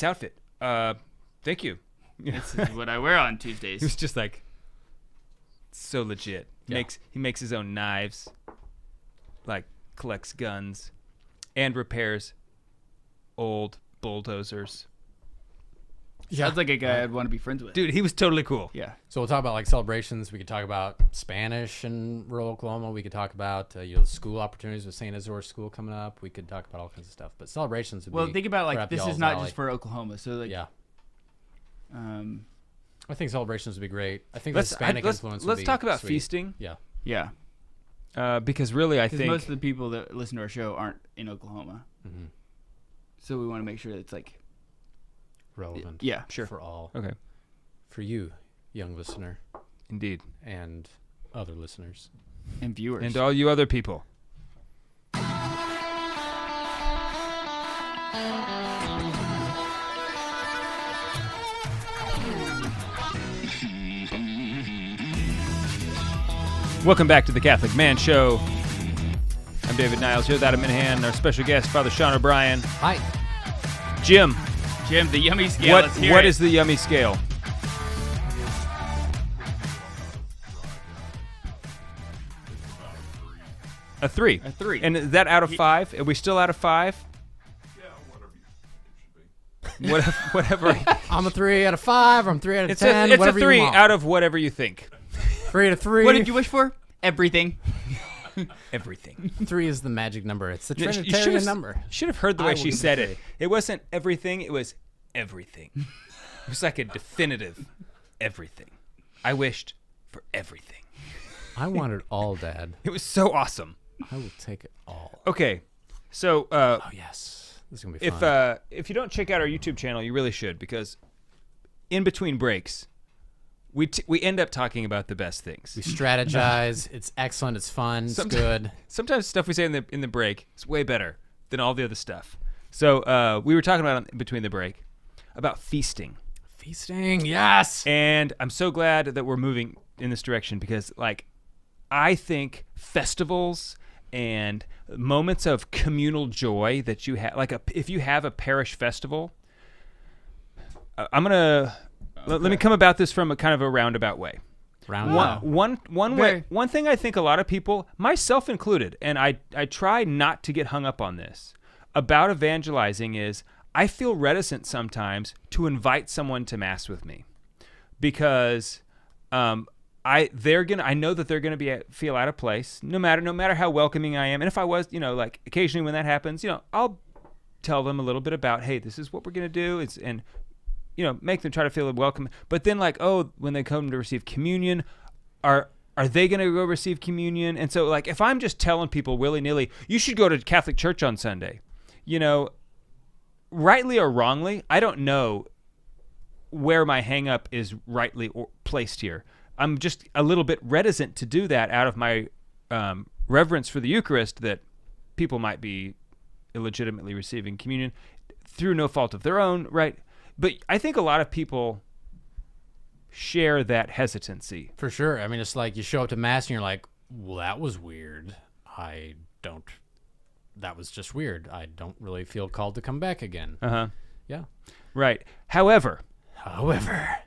outfit. Thank you.
This is what I wear on Tuesdays.
He was just like so legit.
Yeah.
He makes his own knives, like, collects guns, and repairs old bulldozers.
Sounds like a guy I'd want to be friends with.
Dude, he was totally cool.
Yeah.
So we'll talk about, like, celebrations. We could talk about Spanish in rural Oklahoma. We could talk about school opportunities with St. Isidore School coming up. We could talk about all kinds of stuff. But celebrations would be...
Well, think about, like,
right
this
y'all's
is not
alley.
just for Oklahoma. So, like,
Yeah. I think celebrations would be great. I think the
Let's
Hispanic influence would be
talk about
sweet.
feasting.
Yeah.
yeah.
Because really, I
Because
think
most of the people that listen to our show aren't in Oklahoma.
Mm-hmm.
So we want to make sure that it's, like...
Relevant.
Yeah, sure.
For all.
okay,
For you, young listener,
indeed,
and other listeners.
And viewers.
and all you other people. Welcome back to the Catholic Man Show. I'm David Niles here with Adam Minahan, our special guest, Father Sean O'Brien.
Hi.
Jim,
the yummy scale. Let's hear
what
it.
is the yummy scale? A 3.
A 3.
And is that out of 5? Are we still out of 5?
Yeah, whatever you think it should be.
Whatever.
I'm a 3 out of 5. I'm 3 out of
It's
10.
a 3
whatever you want.
out of whatever you think.
3 out of 3.
What did you wish for? Everything.
Everything.
3 is the magic number. It's the
You
Trinitarian
should've-
number.
Should have heard the
I
way
will
she
give it
said
3.
it. It wasn't everything. It was everything. It was like a definitive everything. I wished for everything.
I want it all, Dad.
It was so awesome.
I will take it all.
Okay, so
Oh, yes. This is going to be fun.
if you don't check out our YouTube channel, you really should, because in between breaks, we end up talking about the best things.
We strategize. It's excellent. It's fun. It's good.
Sometimes stuff we say in the break is way better than all the other stuff. So we were talking about between the break about feasting.
Feasting, yes.
And I'm so glad that we're moving in this direction because, like, I think festivals and moments of communal joy that you have, like if you have a parish festival, I'm gonna let me come about this from a kind of a roundabout way. One thing I think a lot of people, myself included, and I try not to get hung up on this about evangelizing is I feel reticent sometimes to invite someone to Mass with me because I know that they're gonna feel out of place no matter how welcoming I am. And if I was, like occasionally when that happens, I'll tell them a little bit about, hey, this is what we're gonna do. Make them try to feel welcome. But then when they come to receive communion, are they gonna go receive communion? And so if I'm just telling people willy-nilly, you should go to Catholic church on Sunday, rightly or wrongly, I don't know where my hang up is rightly placed here. I'm just a little bit reticent to do that out of my reverence for the Eucharist, that people might be illegitimately receiving communion through no fault of their own, right? But I think a lot of people share that hesitancy.
For sure. I mean, it's like you show up to Mass and you're like, well, that was weird. That was just weird. I don't really feel called to come back again.
Uh-huh.
Yeah.
Right. However,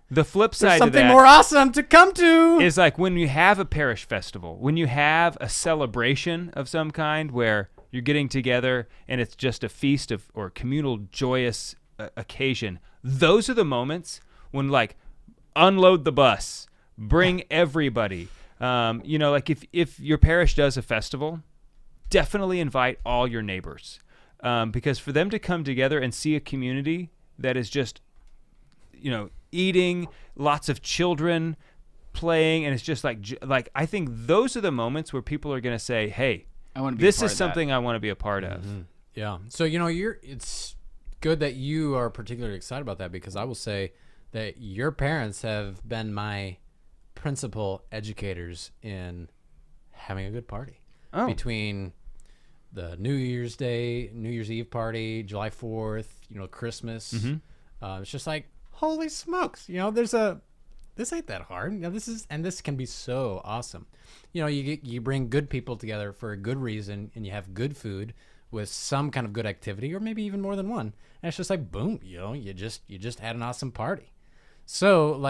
the flip side
there's
of that
something more awesome to come to
is like when you have a parish festival, when you have a celebration of some kind where you're getting together and it's just a feast or communal joyous occasion. Those are the moments when unload the bus, bring everybody. If your parish does a festival, definitely invite all your neighbors, because for them to come together and see a community that is just, eating, lots of children playing, and it's just like I think those are the moments where people are going to say, hey, this is something I want to be a part of.
Yeah. So, it's good that you are particularly excited about that, because I will say that your parents have been my principal educators in having a good party.
Oh. Between
the New Year's Eve party, July 4th, Christmas. It's just like, holy smokes, this ain't that hard. This can be so awesome. You bring good people together for a good reason, and you have good food with some kind of good activity, or maybe even more than one. And it's just like, boom, you just had an awesome party. So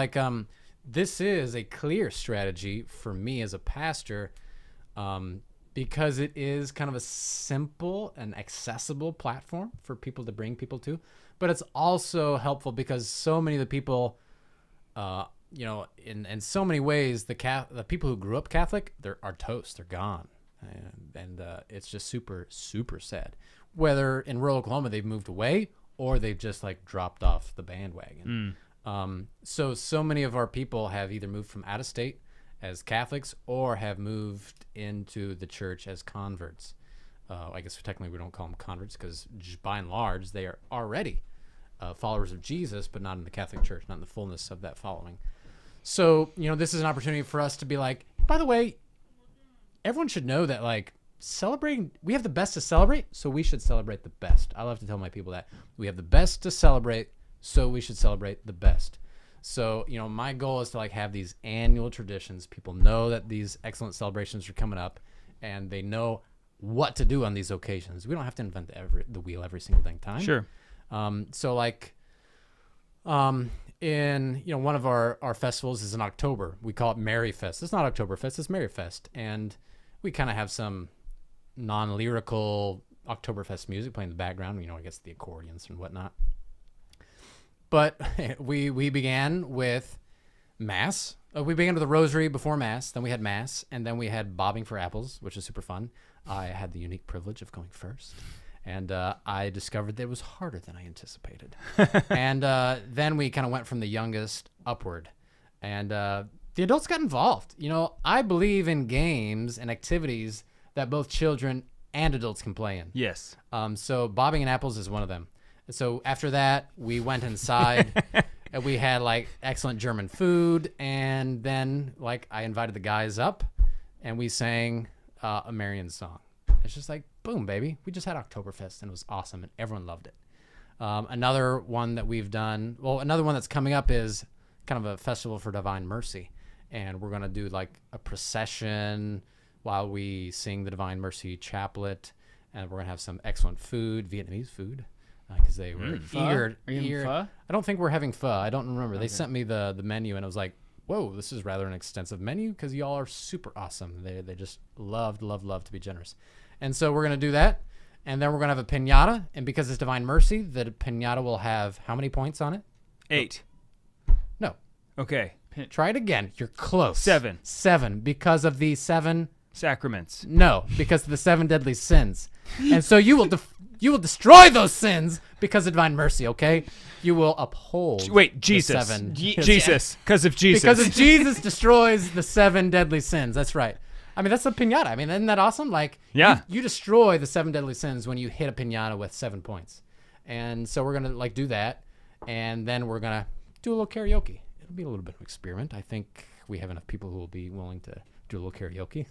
this is a clear strategy for me as a pastor, because it is kind of a simple and accessible platform for people to bring people to. But it's also helpful because so many of the people, in so many ways, the people who grew up Catholic, are toast. They're gone. And it's just super, super sad. Whether in rural Oklahoma they've moved away or they've just dropped off the bandwagon. So many of our people have either moved from out of state as Catholics or have moved into the church as converts. I guess technically we don't call them converts because by and large they are already followers of Jesus, but not in the Catholic Church, not in the fullness of that following. So, this is an opportunity for us to be like, by the way, everyone should know that celebrating, we have the best to celebrate, so we should celebrate the best. I love to tell my people that we have the best to celebrate, so we should celebrate the best. So, my goal is to have these annual traditions. People know that these excellent celebrations are coming up, and they know what to do on these occasions. We don't have to invent the wheel every single dang time.
Sure.
In one of our festivals is in October. We call it Merry Fest. It's not Oktoberfest, it's Merry Fest, and we kind of have some non-lyrical Oktoberfest music playing in the background. I guess the accordions and whatnot. But we began with Mass. We began with the Rosary before Mass. Then we had Mass, and then we had bobbing for apples, which is super fun. I had the unique privilege of going first. And I discovered that it was harder than I anticipated. And then we kind of went from the youngest upward. And the adults got involved. I believe in games and activities that both children and adults can play in.
Yes.
So bobbing and apples is one of them. So after that, we went inside. And we had like excellent German food, and then like I invited the guys up, and we sang a Marian song. It's just like boom, baby. We just had Oktoberfest, and it was awesome, and everyone loved it. Another one that we've done, another one that's coming up is kind of a festival for Divine Mercy, and we're gonna do like a procession while we sing the Divine Mercy chaplet, and we're gonna have some excellent food, Vietnamese food. Because they were eager.
Are you having pho?
I don't think we're having pho. I don't remember. They sent me the menu, and I was like, "Whoa, this is rather an extensive menu." Because y'all are super awesome. They just love to be generous, and so we're gonna do that, and then we're gonna have a piñata. And because it's Divine Mercy, the piñata will have how many points on it?
8.
No.
Okay.
Try it again. You're close.
7.
7 because of the 7
Sacraments.
No, because of the 7 deadly sins, and so you will destroy those sins because of Divine Mercy. Okay, you will uphold.
Wait, Jesus.
The 7.
Jesus, because of Jesus.
Because of Jesus destroys the 7 deadly sins. That's right. I mean, that's a piñata. I mean, isn't that awesome? Like,
yeah,
you destroy the 7 deadly sins when you hit a piñata with 7 points, and so we're gonna like do that, and then we're gonna do a little karaoke. It'll be a little bit of an experiment. I think we have enough people who will be willing to do a little karaoke.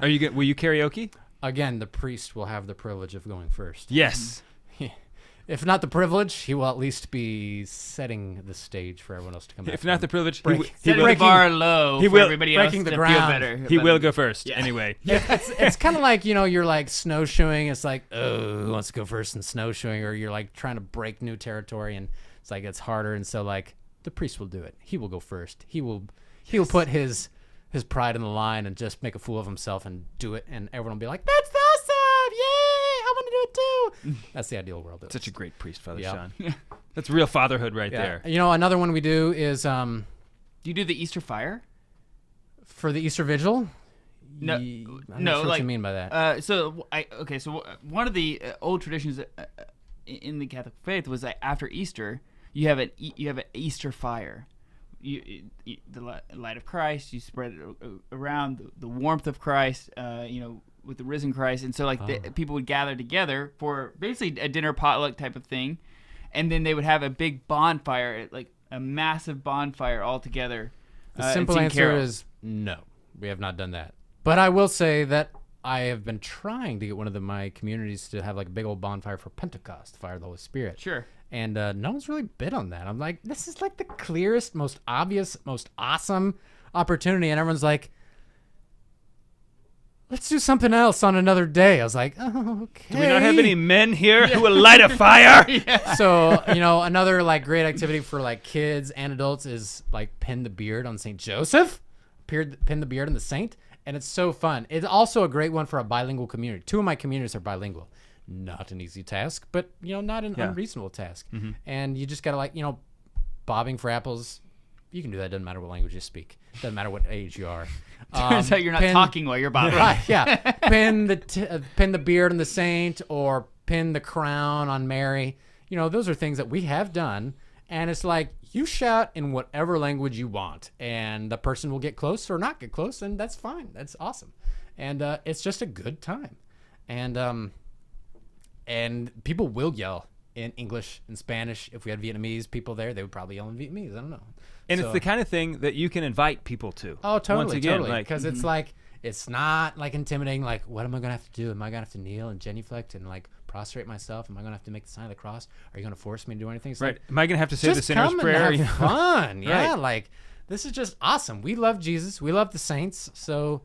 Are you will you karaoke?
Again, the priest will have the privilege of going first.
Yes.
If not the privilege, he will at least be setting the stage for everyone else to come.
If not the privilege,
he will the bar low.
He
for
will
everybody
breaking
else
the
to
ground.
feel better.
He will go first. Yeah. Anyway.
It's kind of like, you're like snowshoeing. It's like, oh, who wants to go first in snowshoeing? Or you're like trying to break new territory, and it's like it's harder. And so like the priest will do it. He will go first. He will put his pride in the line and just make a fool of himself and do it, and everyone will be like, "That's awesome! Yay! I want to do it too." That's the ideal world.
Such a great priest, Father
Sean.
That's real fatherhood right there.
Another one we do is
do you do the Easter fire
for the Easter Vigil?
No,
I'm not sure what you mean by that.
So one of the old traditions in the Catholic faith was that after Easter, you have an Easter fire. The light of Christ, you spread it around, the warmth of Christ, with the risen Christ. And so people would gather together for basically a dinner potluck type of thing. And then they would have a big bonfire, like a massive bonfire all together.
The simple answer is no, we have not done that. But I will say that I have been trying to get one of my communities to have like a big old bonfire for Pentecost, fire of the Holy Spirit.
Sure.
And no one's really bid on that. I'm like, this is like the clearest, most obvious, most awesome opportunity. And everyone's like, let's do something else on another day. I was like, oh, okay.
Do we not have any men here who will light a fire?
Yeah.
So, another like great activity for like kids and adults is like pin the beard on St. Joseph. Pin the beard on the saint. And it's so fun. It's also a great one for a bilingual community. 2 of my communities are bilingual. Not an easy task, but not an unreasonable task. Mm-hmm. And you just gotta bobbing for apples. You can do that. Doesn't matter what language you speak. Doesn't matter what age you are.
Turns out you're not talking while you're bobbing.
Right? Yeah. Pin the beard on the saint, or pin the crown on Mary. Those are things that we have done. And it's like you shout in whatever language you want, and the person will get close or not get close, and that's fine. That's awesome. And it's just a good time. And people will yell in English and Spanish. If we had Vietnamese people there, they would probably yell in Vietnamese. I don't know.
And it's the kind of thing that you can invite people to.
Oh, totally,
once again,
totally. Because it's like, it's not like intimidating. Like, what am I going to have to do? Am I going to have to kneel and genuflect and like prostrate myself? Am I going to have to make the sign of the cross? Are you going to force me to do anything? It's
right.
Like,
am I going to have to say the sinner's
come
prayer?
And have fun. Yeah.
Right.
Like, this is just awesome. We love Jesus. We love the saints. So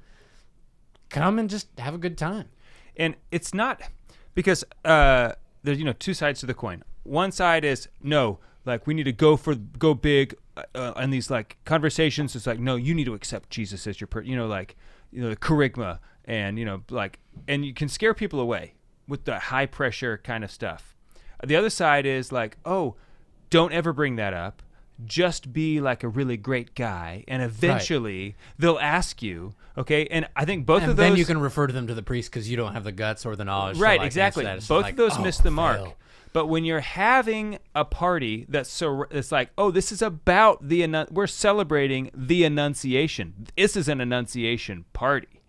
come and just have a good time.
And it's not because there's 2 sides to the coin. One side is no, like we need to go big, and these like conversations. It's like no, you need to accept Jesus as your the charisma, and and you can scare people away with the high pressure kind of stuff. The other side is like, oh, don't ever bring that up. Just be like a really great guy, and eventually they'll ask you, okay? And I think both of those...
And then you can refer to them to the priest because you don't have the guts or the knowledge.
Right,
to,
exactly. Both of those miss the mark. But when you're having a party it's like, oh, this is about we're celebrating the Annunciation. This is an Annunciation party,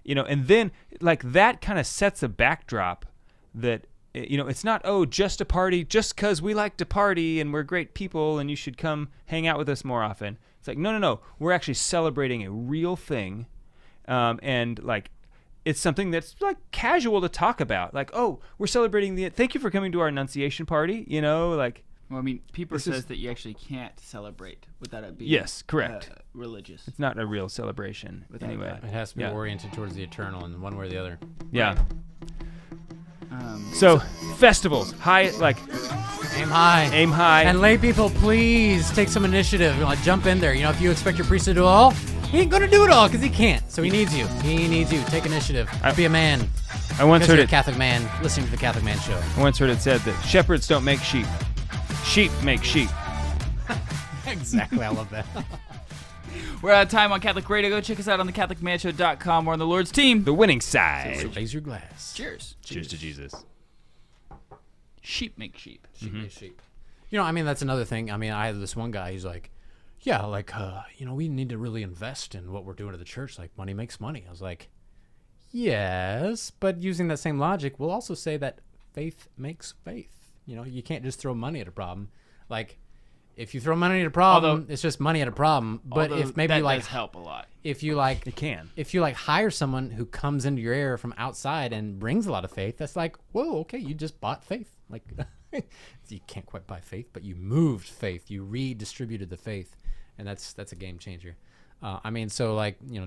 and then like that kind of sets a backdrop that it's not, just a party just because we like to party and we're great people and you should come hang out with us more often. It's like, no. We're actually celebrating a real thing. And like, it's something that's like casual to talk about. Like, we're celebrating thank you for coming to our Annunciation party. Like.
Well, I mean, Pieper says that you actually can't celebrate without it being
yes, correct.
Religious.
It's not a real celebration anyway.
It has to be oriented towards the eternal in one way or the other.
Yeah.
Right.
So festivals,
aim high. And lay people, please take some initiative. Jump in there. If you expect your priest to do it all, he ain't gonna do it all because he can't. So he needs you. Take initiative. Be a man.
I once heard
a Catholic man listening to the Catholic Man Show.
I once heard it said that shepherds don't make sheep. Sheep make sheep.
Exactly. I love that.
We're out of time on Catholic Radio. Go check us out on thecatholicmanshow.com. We're on the Lord's team.
The winning side.
So raise your glass.
Cheers.
Cheers to Jesus.
Sheep make sheep.
Sheep make sheep. That's another thing. I had this one guy. He's like, yeah, we need to really invest in what we're doing to the church. Like, money makes money. I was like, yes, but using that same logic, we'll also say that faith makes faith. You can't just throw money at a problem. Like, if you throw money at a problem, it's just money at a problem. But if maybe
that does help a lot.
If you
it can.
If you hire someone who comes into your area from outside and brings a lot of faith, that's like, whoa, okay, you just bought faith. Like, you can't quite buy faith, but you moved faith. You redistributed the faith, and that's a game changer.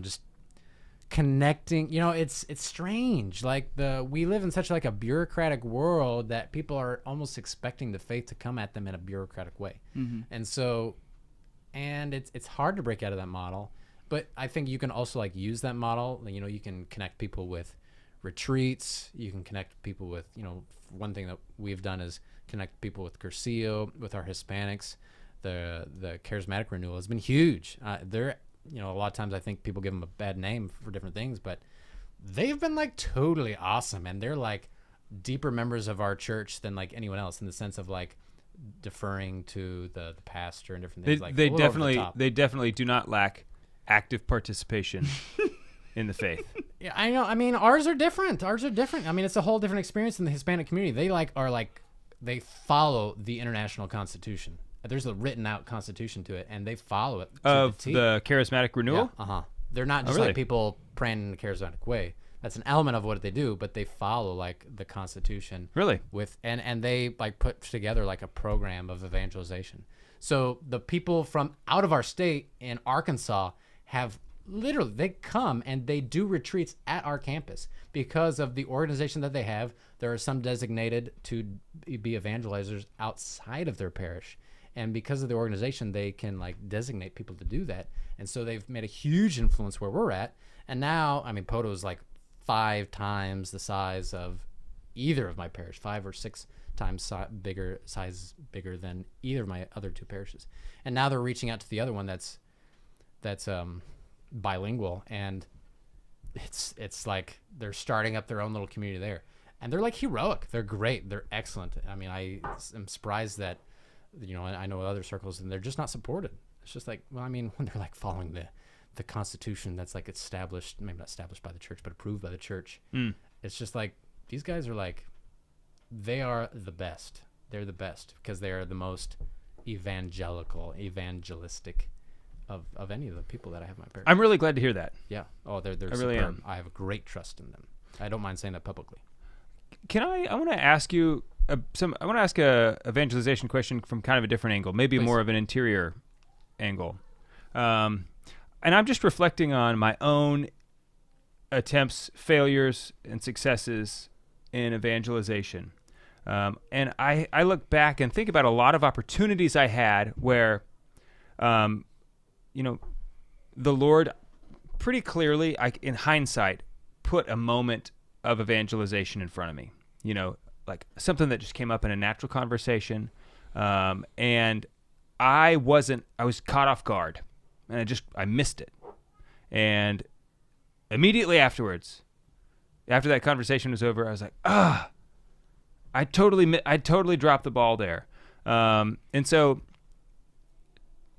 Just connecting, it's strange. We live in such a bureaucratic world that people are almost expecting the faith to come at them in a bureaucratic way. Mm-hmm. And it's hard to break out of that model, but I think you can also use that model. You can connect people with retreats. You can connect people with, one thing that we've done is connect people with Cursillo, with our Hispanics. The charismatic renewal has been huge. They're a lot of times I think people give them a bad name for different things, but they've been totally awesome. And they're deeper members of our church than anyone else in the sense of deferring to the pastor and different things.
They definitely do not lack active participation in the faith.
Yeah, I know. Ours are different. It's a whole different experience in the Hispanic community. They they follow the international constitution. There's a written out constitution to it, and they follow it to the T.
The charismatic renewal?
Yeah, They're not just
really?
People praying in a charismatic way. That's an element of what they do, but they follow the constitution.
Really?
And they put together a program of evangelization. So the people from out of our state in Arkansas have literally, they come and they do retreats at our campus because of the organization that they have. There are some designated to be evangelizers outside of their parish. And because of the organization, they can designate people to do that. And so they've made a huge influence where we're at. And now, Poto is 5 times the size of either of my parish, 5 or 6 times bigger than either of my other 2 parishes. And now they're reaching out to the other one that's bilingual, and it's they're starting up their own little community there. And they're heroic. They're great. They're excellent. I am surprised that I know other circles, and they're just not supported. It's just when they're following the Constitution that's established, maybe not established by the church, but approved by the church. It's just these guys are they are the best. They're the best because they are the most evangelistic of any of the people that I have in my parish.
I'm really glad to hear that.
Yeah. Oh, they're I
really am.
I have a great trust in them. I don't mind saying that publicly.
I want to ask you I want to ask a evangelization question from kind of a different angle, maybe
Please.
More of an interior angle. And I'm just reflecting on my own attempts, failures, and successes in evangelization. And I look back and think about a lot of opportunities I had where, the Lord pretty clearly, in hindsight, put a moment of evangelization in front of me. Something that just came up in a natural conversation, and I was caught off guard, and I missed it. And immediately afterwards, after that conversation was over, I was like, I totally dropped the ball there. And so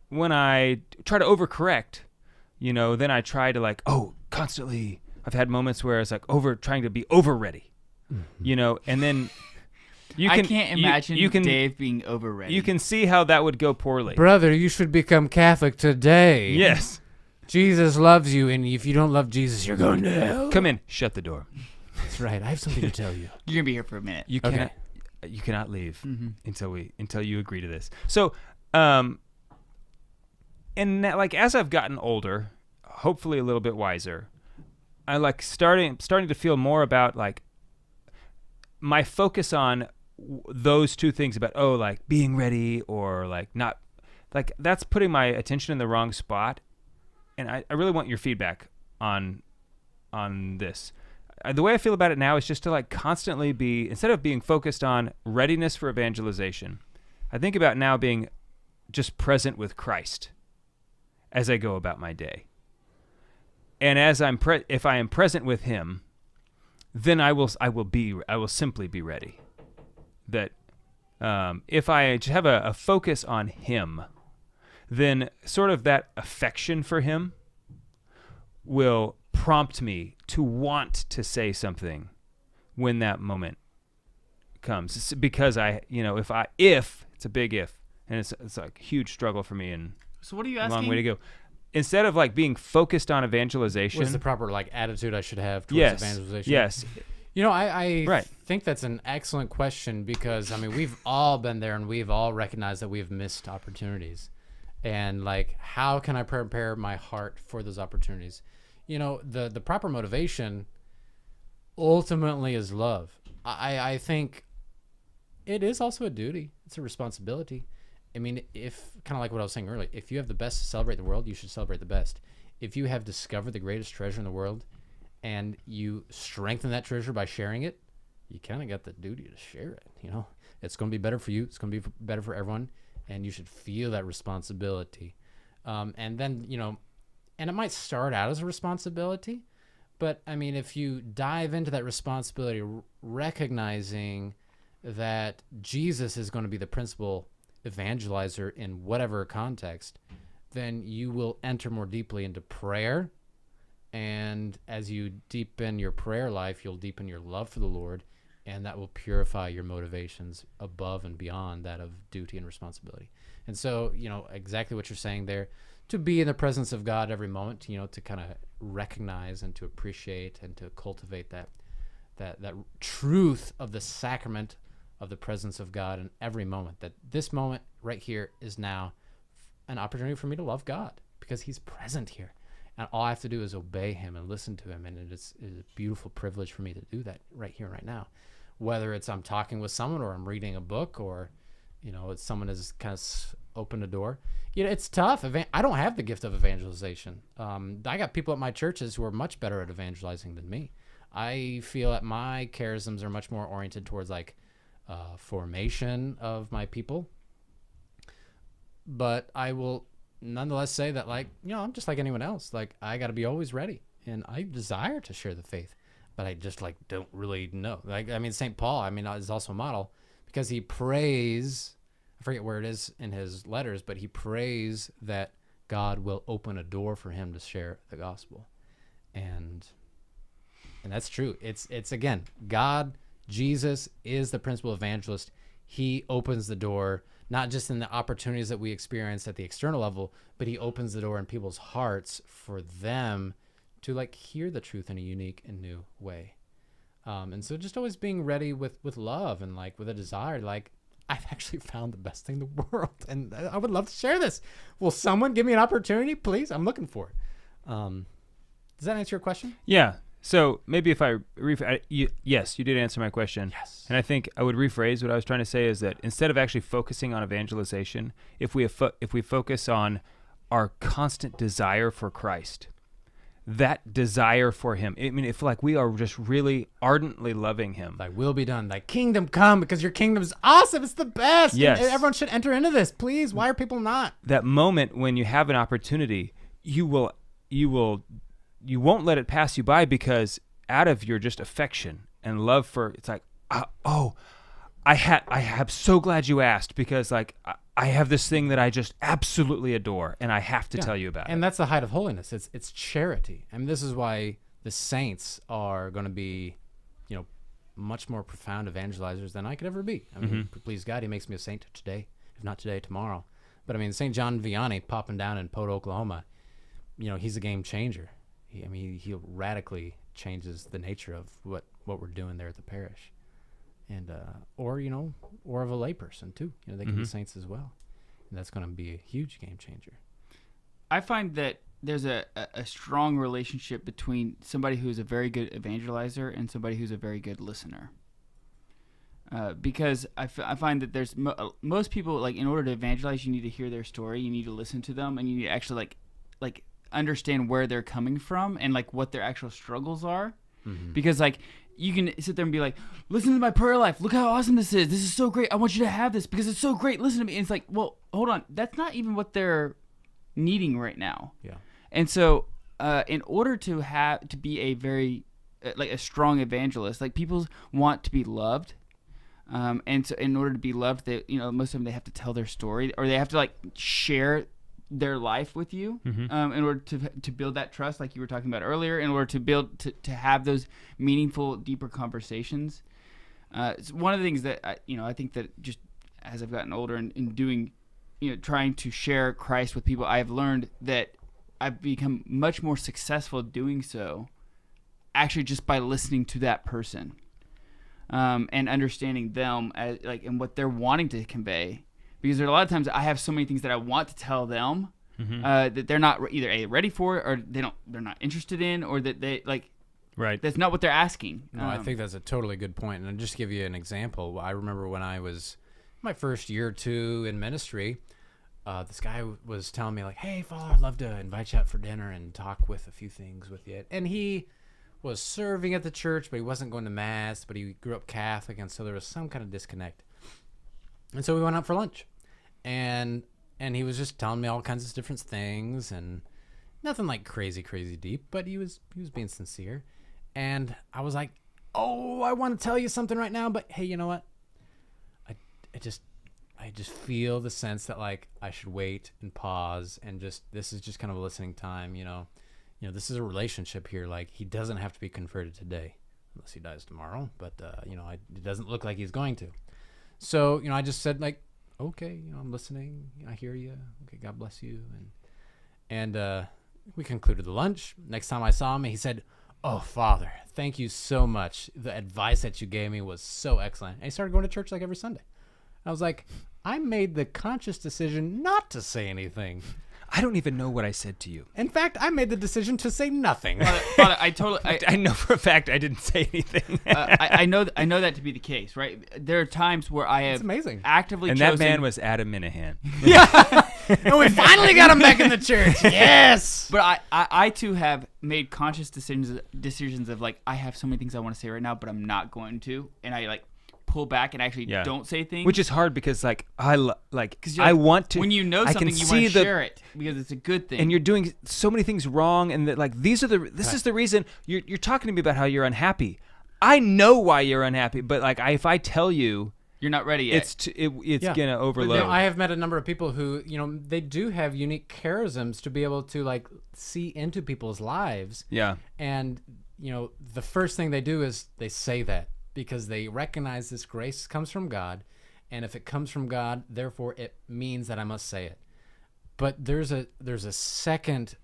when I try to overcorrect, then I try to constantly, I've had moments where it's trying to be over ready. Mm-hmm. And then
I can't imagine Dave being over ready.
You can see how that would go poorly.
Brother, you should become Catholic today.
Yes.
Jesus loves you, and if you don't love Jesus, you're going to hell.
Come in. Shut the door.
That's right. I have something to tell you.
You're gonna be here for a minute.
You
Okay.
cannot leave
Mm-hmm.
until you agree to this. So, and like as I've gotten older, hopefully a little bit wiser, I like starting to feel more about like my focus on those two things about like being ready or like not, like that's putting my attention in the wrong spot. And I really want your feedback on this. The way I feel about it now is just to like constantly be, instead of being focused on readiness for evangelization, I think about now being just present with Christ as I go about my day. And as if I am present with him, then I will simply be ready. That if I just have a focus on him, then sort of that affection for him will prompt me to want to say something when that moment comes. It's because if it's a big if, and it's like a huge struggle for me and
So what are you
a
asking?
long way to go. Instead of like being focused on evangelization,
What's the proper like attitude I should have towards evangelization?
Yes.
You know, I
Right.
think that's an excellent question because, I mean, we've all been there and we've all recognized that we've missed opportunities. And, like, how can I prepare my heart for those opportunities? You know, the proper motivation ultimately is love. I think it is also a duty. It's a responsibility. I mean, if, kind of like what I was saying earlier, if you have the best to celebrate the world, you should celebrate the best. If you have discovered the greatest treasure in the world, and you strengthen that treasure by sharing it, you kind of got the duty to share it. You know, it's going to be better for you. It's going to be better for everyone, and you should feel that responsibility. And then, you know, and it might start out as a responsibility, but I mean, if you dive into that responsibility, recognizing that Jesus is going to be the principal evangelizer in whatever context, then you will enter more deeply into prayer. And as you deepen your prayer life, you'll deepen your love for the Lord, and that will purify your motivations above and beyond that of duty and responsibility. And so, you know, exactly what you're saying there, to be in the presence of God every moment, you know, to kind of recognize and to appreciate and to cultivate that truth of the sacrament of the presence of God in every moment, that this moment right here is now an opportunity for me to love God because he's present here. And all I have to do is obey him and listen to him. And it is a beautiful privilege for me to do that right here, right now. Whether it's I'm talking with someone or I'm reading a book or, you know, it's someone has kind of opened a door. You know, it's tough. I don't have the gift of evangelization. I got people at my churches who are much better at evangelizing than me. I feel that my charisms are much more oriented towards like formation of my people. But I will nonetheless say that, like, you know, I'm just like anyone else. Like, I got to be always ready, and I desire to share the faith, but I just like don't really know. Like, I mean, St. Paul, I mean, is also a model because he prays. I forget where it is in his letters, but he prays that God will open a door for him to share the gospel, and that's true. It's again, God, Jesus is the principal evangelist. He opens the door. Not just in the opportunities that we experience at the external level, but he opens the door in people's hearts for them to like hear the truth in a unique and new way. And so just always being ready with love and like with a desire, like I've actually found the best thing in the world and I would love to share this. Will someone give me an opportunity, please? I'm looking for it. Does that answer your question?
Yeah. So maybe if yes, you did answer my question.
Yes.
And I think I would rephrase what I was trying to say is that instead of actually focusing on evangelization, if we focus on our constant desire for Christ, that desire for him, I mean, if like we are just really ardently loving him.
Thy will be done, thy kingdom come, because your kingdom is awesome. It's the best.
Yes.
And everyone should enter into this. Please. Why are people not?
That moment when you have an opportunity, you won't let it pass you by because out of your just affection and love for, it's like, I'm so glad you asked because like I have this thing that I just absolutely adore and I have to tell you about it.
And that's the height of holiness. It's charity. I mean, this is why the saints are going to be, you know, much more profound evangelizers than I could ever be. I mean, please God, he makes me a saint today, if not today, tomorrow. But I mean, St. John Vianney popping down in Pote, Oklahoma, he's a game changer. He radically changes the nature of what we're doing there at the parish. And or of a layperson too. They can be saints as well. And that's going to be a huge game changer.
I find that there's a strong relationship between somebody who's a very good evangelizer and somebody who's a very good listener. Because I find that there's most people, like, in order to evangelize, you need to hear their story, you need to listen to them, and you need to actually like understand where they're coming from and like what their actual struggles are. Because like you can sit there and be like, listen to my prayer life, look how awesome this is so great, I want you to have this because it's so great, listen to me. And it's like, well, hold on, that's not even what they're needing right now. Yeah. And so in order to be a very like a strong evangelist, like people want to be loved, and so in order to be loved, they, most of them, they have to tell their story, or they have to like share their life with you, in order to build that trust, like you were talking about earlier, in order to build to have those meaningful, deeper conversations. It's one of the things that I think that just as I've gotten older and in doing, trying to share Christ with people, I've learned that I've become much more successful doing so, actually just by listening to that person, and understanding them as and what they're wanting to convey. Because there are a lot of times I have so many things that I want to tell them, that they're not either ready for, or they're not interested in, or that they right. That's not what they're asking.
No, I think that's a totally good point. And I'll just give you an example. I remember when I was my first year or two in ministry, this guy was telling me like, "Hey, Father, I'd love to invite you out for dinner and talk with a few things with you." And he was serving at the church, but he wasn't going to mass. But he grew up Catholic, and so there was some kind of disconnect. And so we went out for lunch. And he was just telling me all kinds of different things, and nothing like crazy deep, but he was being sincere. And I was like, "Oh, I want to tell you something right now, but hey, you know what? I just feel the sense that like I should wait and pause, and this is just kind of a listening time, this is a relationship here. Like, he doesn't have to be converted today, unless he dies tomorrow, but it doesn't look like he's going to." So, I just said like, "Okay, I'm listening. I hear you. Okay, God bless you." And we concluded the lunch. Next time I saw him, he said, "Oh, Father, thank you so much. The advice that you gave me was so excellent." And he started going to church like every Sunday. I was like, I made the conscious decision not to say anything.
I don't even know what I said to you.
In fact, I made the decision to say nothing.
Father,
I know for a fact I didn't say anything.
I know that to be the case, right? There are times where I have actively
and
chosen...
that man was Adam Minahan.
Yeah. And we finally got him back in the church. Yes.
But I too have made conscious decisions of like, I have so many things I want to say right now, but I'm not going to, and I like pull back and actually don't say things,
which is hard because like I want to,
when you know something, you want to share it because it's a good thing,
and you're doing so many things wrong, and that like this is the reason you're talking to me about how you're unhappy. I know why you're unhappy, but like if I tell you
you're not ready yet,
it's gonna overload.
I have met a number of people who they do have unique charisms to be able to like see into people's lives. Yeah, and the first thing they do is they say that, because they recognize this grace comes from God, and if it comes from God, therefore it means that I must say it. But there's a second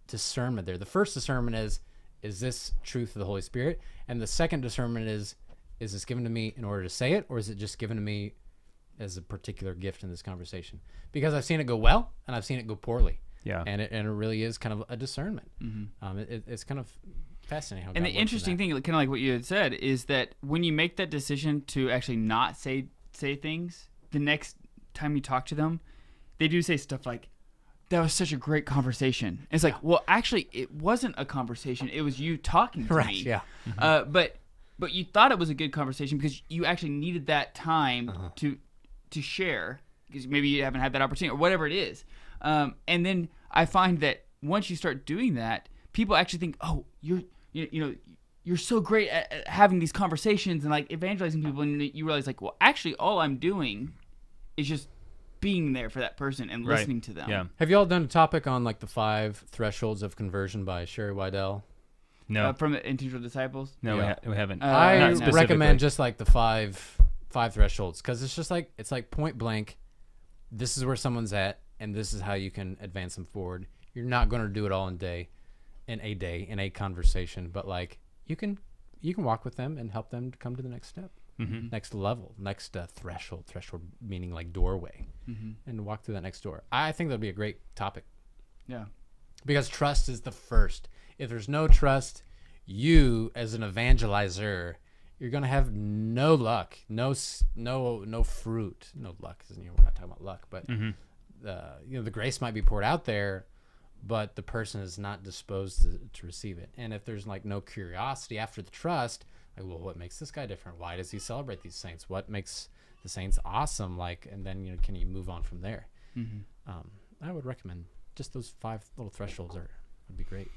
discernment there. The first discernment is this truth of the Holy Spirit? And the second discernment is this given to me in order to say it, or is it just given to me as a particular gift in this conversation? Because I've seen it go well, and I've seen it go poorly. Yeah, and it really is kind of a discernment. It's kind of fascinating how. And
the interesting thing, kind of like what you had said, is that when you make that decision to actually not say things, the next time you talk to them, they do say stuff like, "That was such a great conversation." And it's like, well, actually, it wasn't a conversation. It was you talking to me. Yeah. But you thought it was a good conversation because you actually needed that time to share, because maybe you haven't had that opportunity or whatever it is. And then I find that once you start doing that, people actually think, "Oh, you're so great at having these conversations and like evangelizing people," and you realize like, well, actually, all I'm doing is just being there for that person and listening to them.
Yeah. Have you all done a topic on like the 5 thresholds of conversion by Sherry Weidel?
No.
From Intentional Disciples?
No,
Yeah.
we haven't.
I
Not specifically.
recommend just like the five thresholds, because it's just like it's like point blank. This is where someone's at, and this is how you can advance them forward. You're not going to do it all in a conversation, but like you can walk with them and help them to come to the next step, next level, next threshold meaning like doorway, and walk through that next door. I think that'd be a great topic.
Yeah.
Because trust is the first. If there's no trust, you as an evangelizer, you're gonna have no luck, no fruit, no luck. We're not talking about luck, but the grace might be poured out there, but the person is not disposed to receive it. And if there's like no curiosity after the trust, like, well, what makes this guy different? Why does he celebrate these saints? What makes the saints awesome? Like, and then can you move on from there? I would recommend just those 5 little thresholds would be great.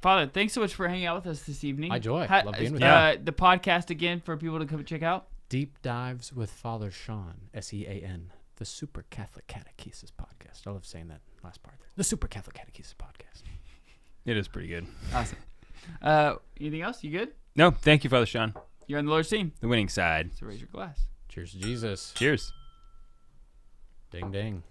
Father, thanks so much for hanging out with us this evening.
My joy. Love being with
you. The podcast again for people to come check out.
Deep Dives with Father Sean, Sean, the Super Catholic Catechesis Podcast. I love saying that last part there. The Super Catholic Catechesis Podcast.
It is pretty good.
Awesome. Anything else? You good?
No, thank you, Father Sean.
You're on the Lord's team.
The winning side.
So raise your glass.
Cheers to Jesus.
Cheers.
Ding, ding.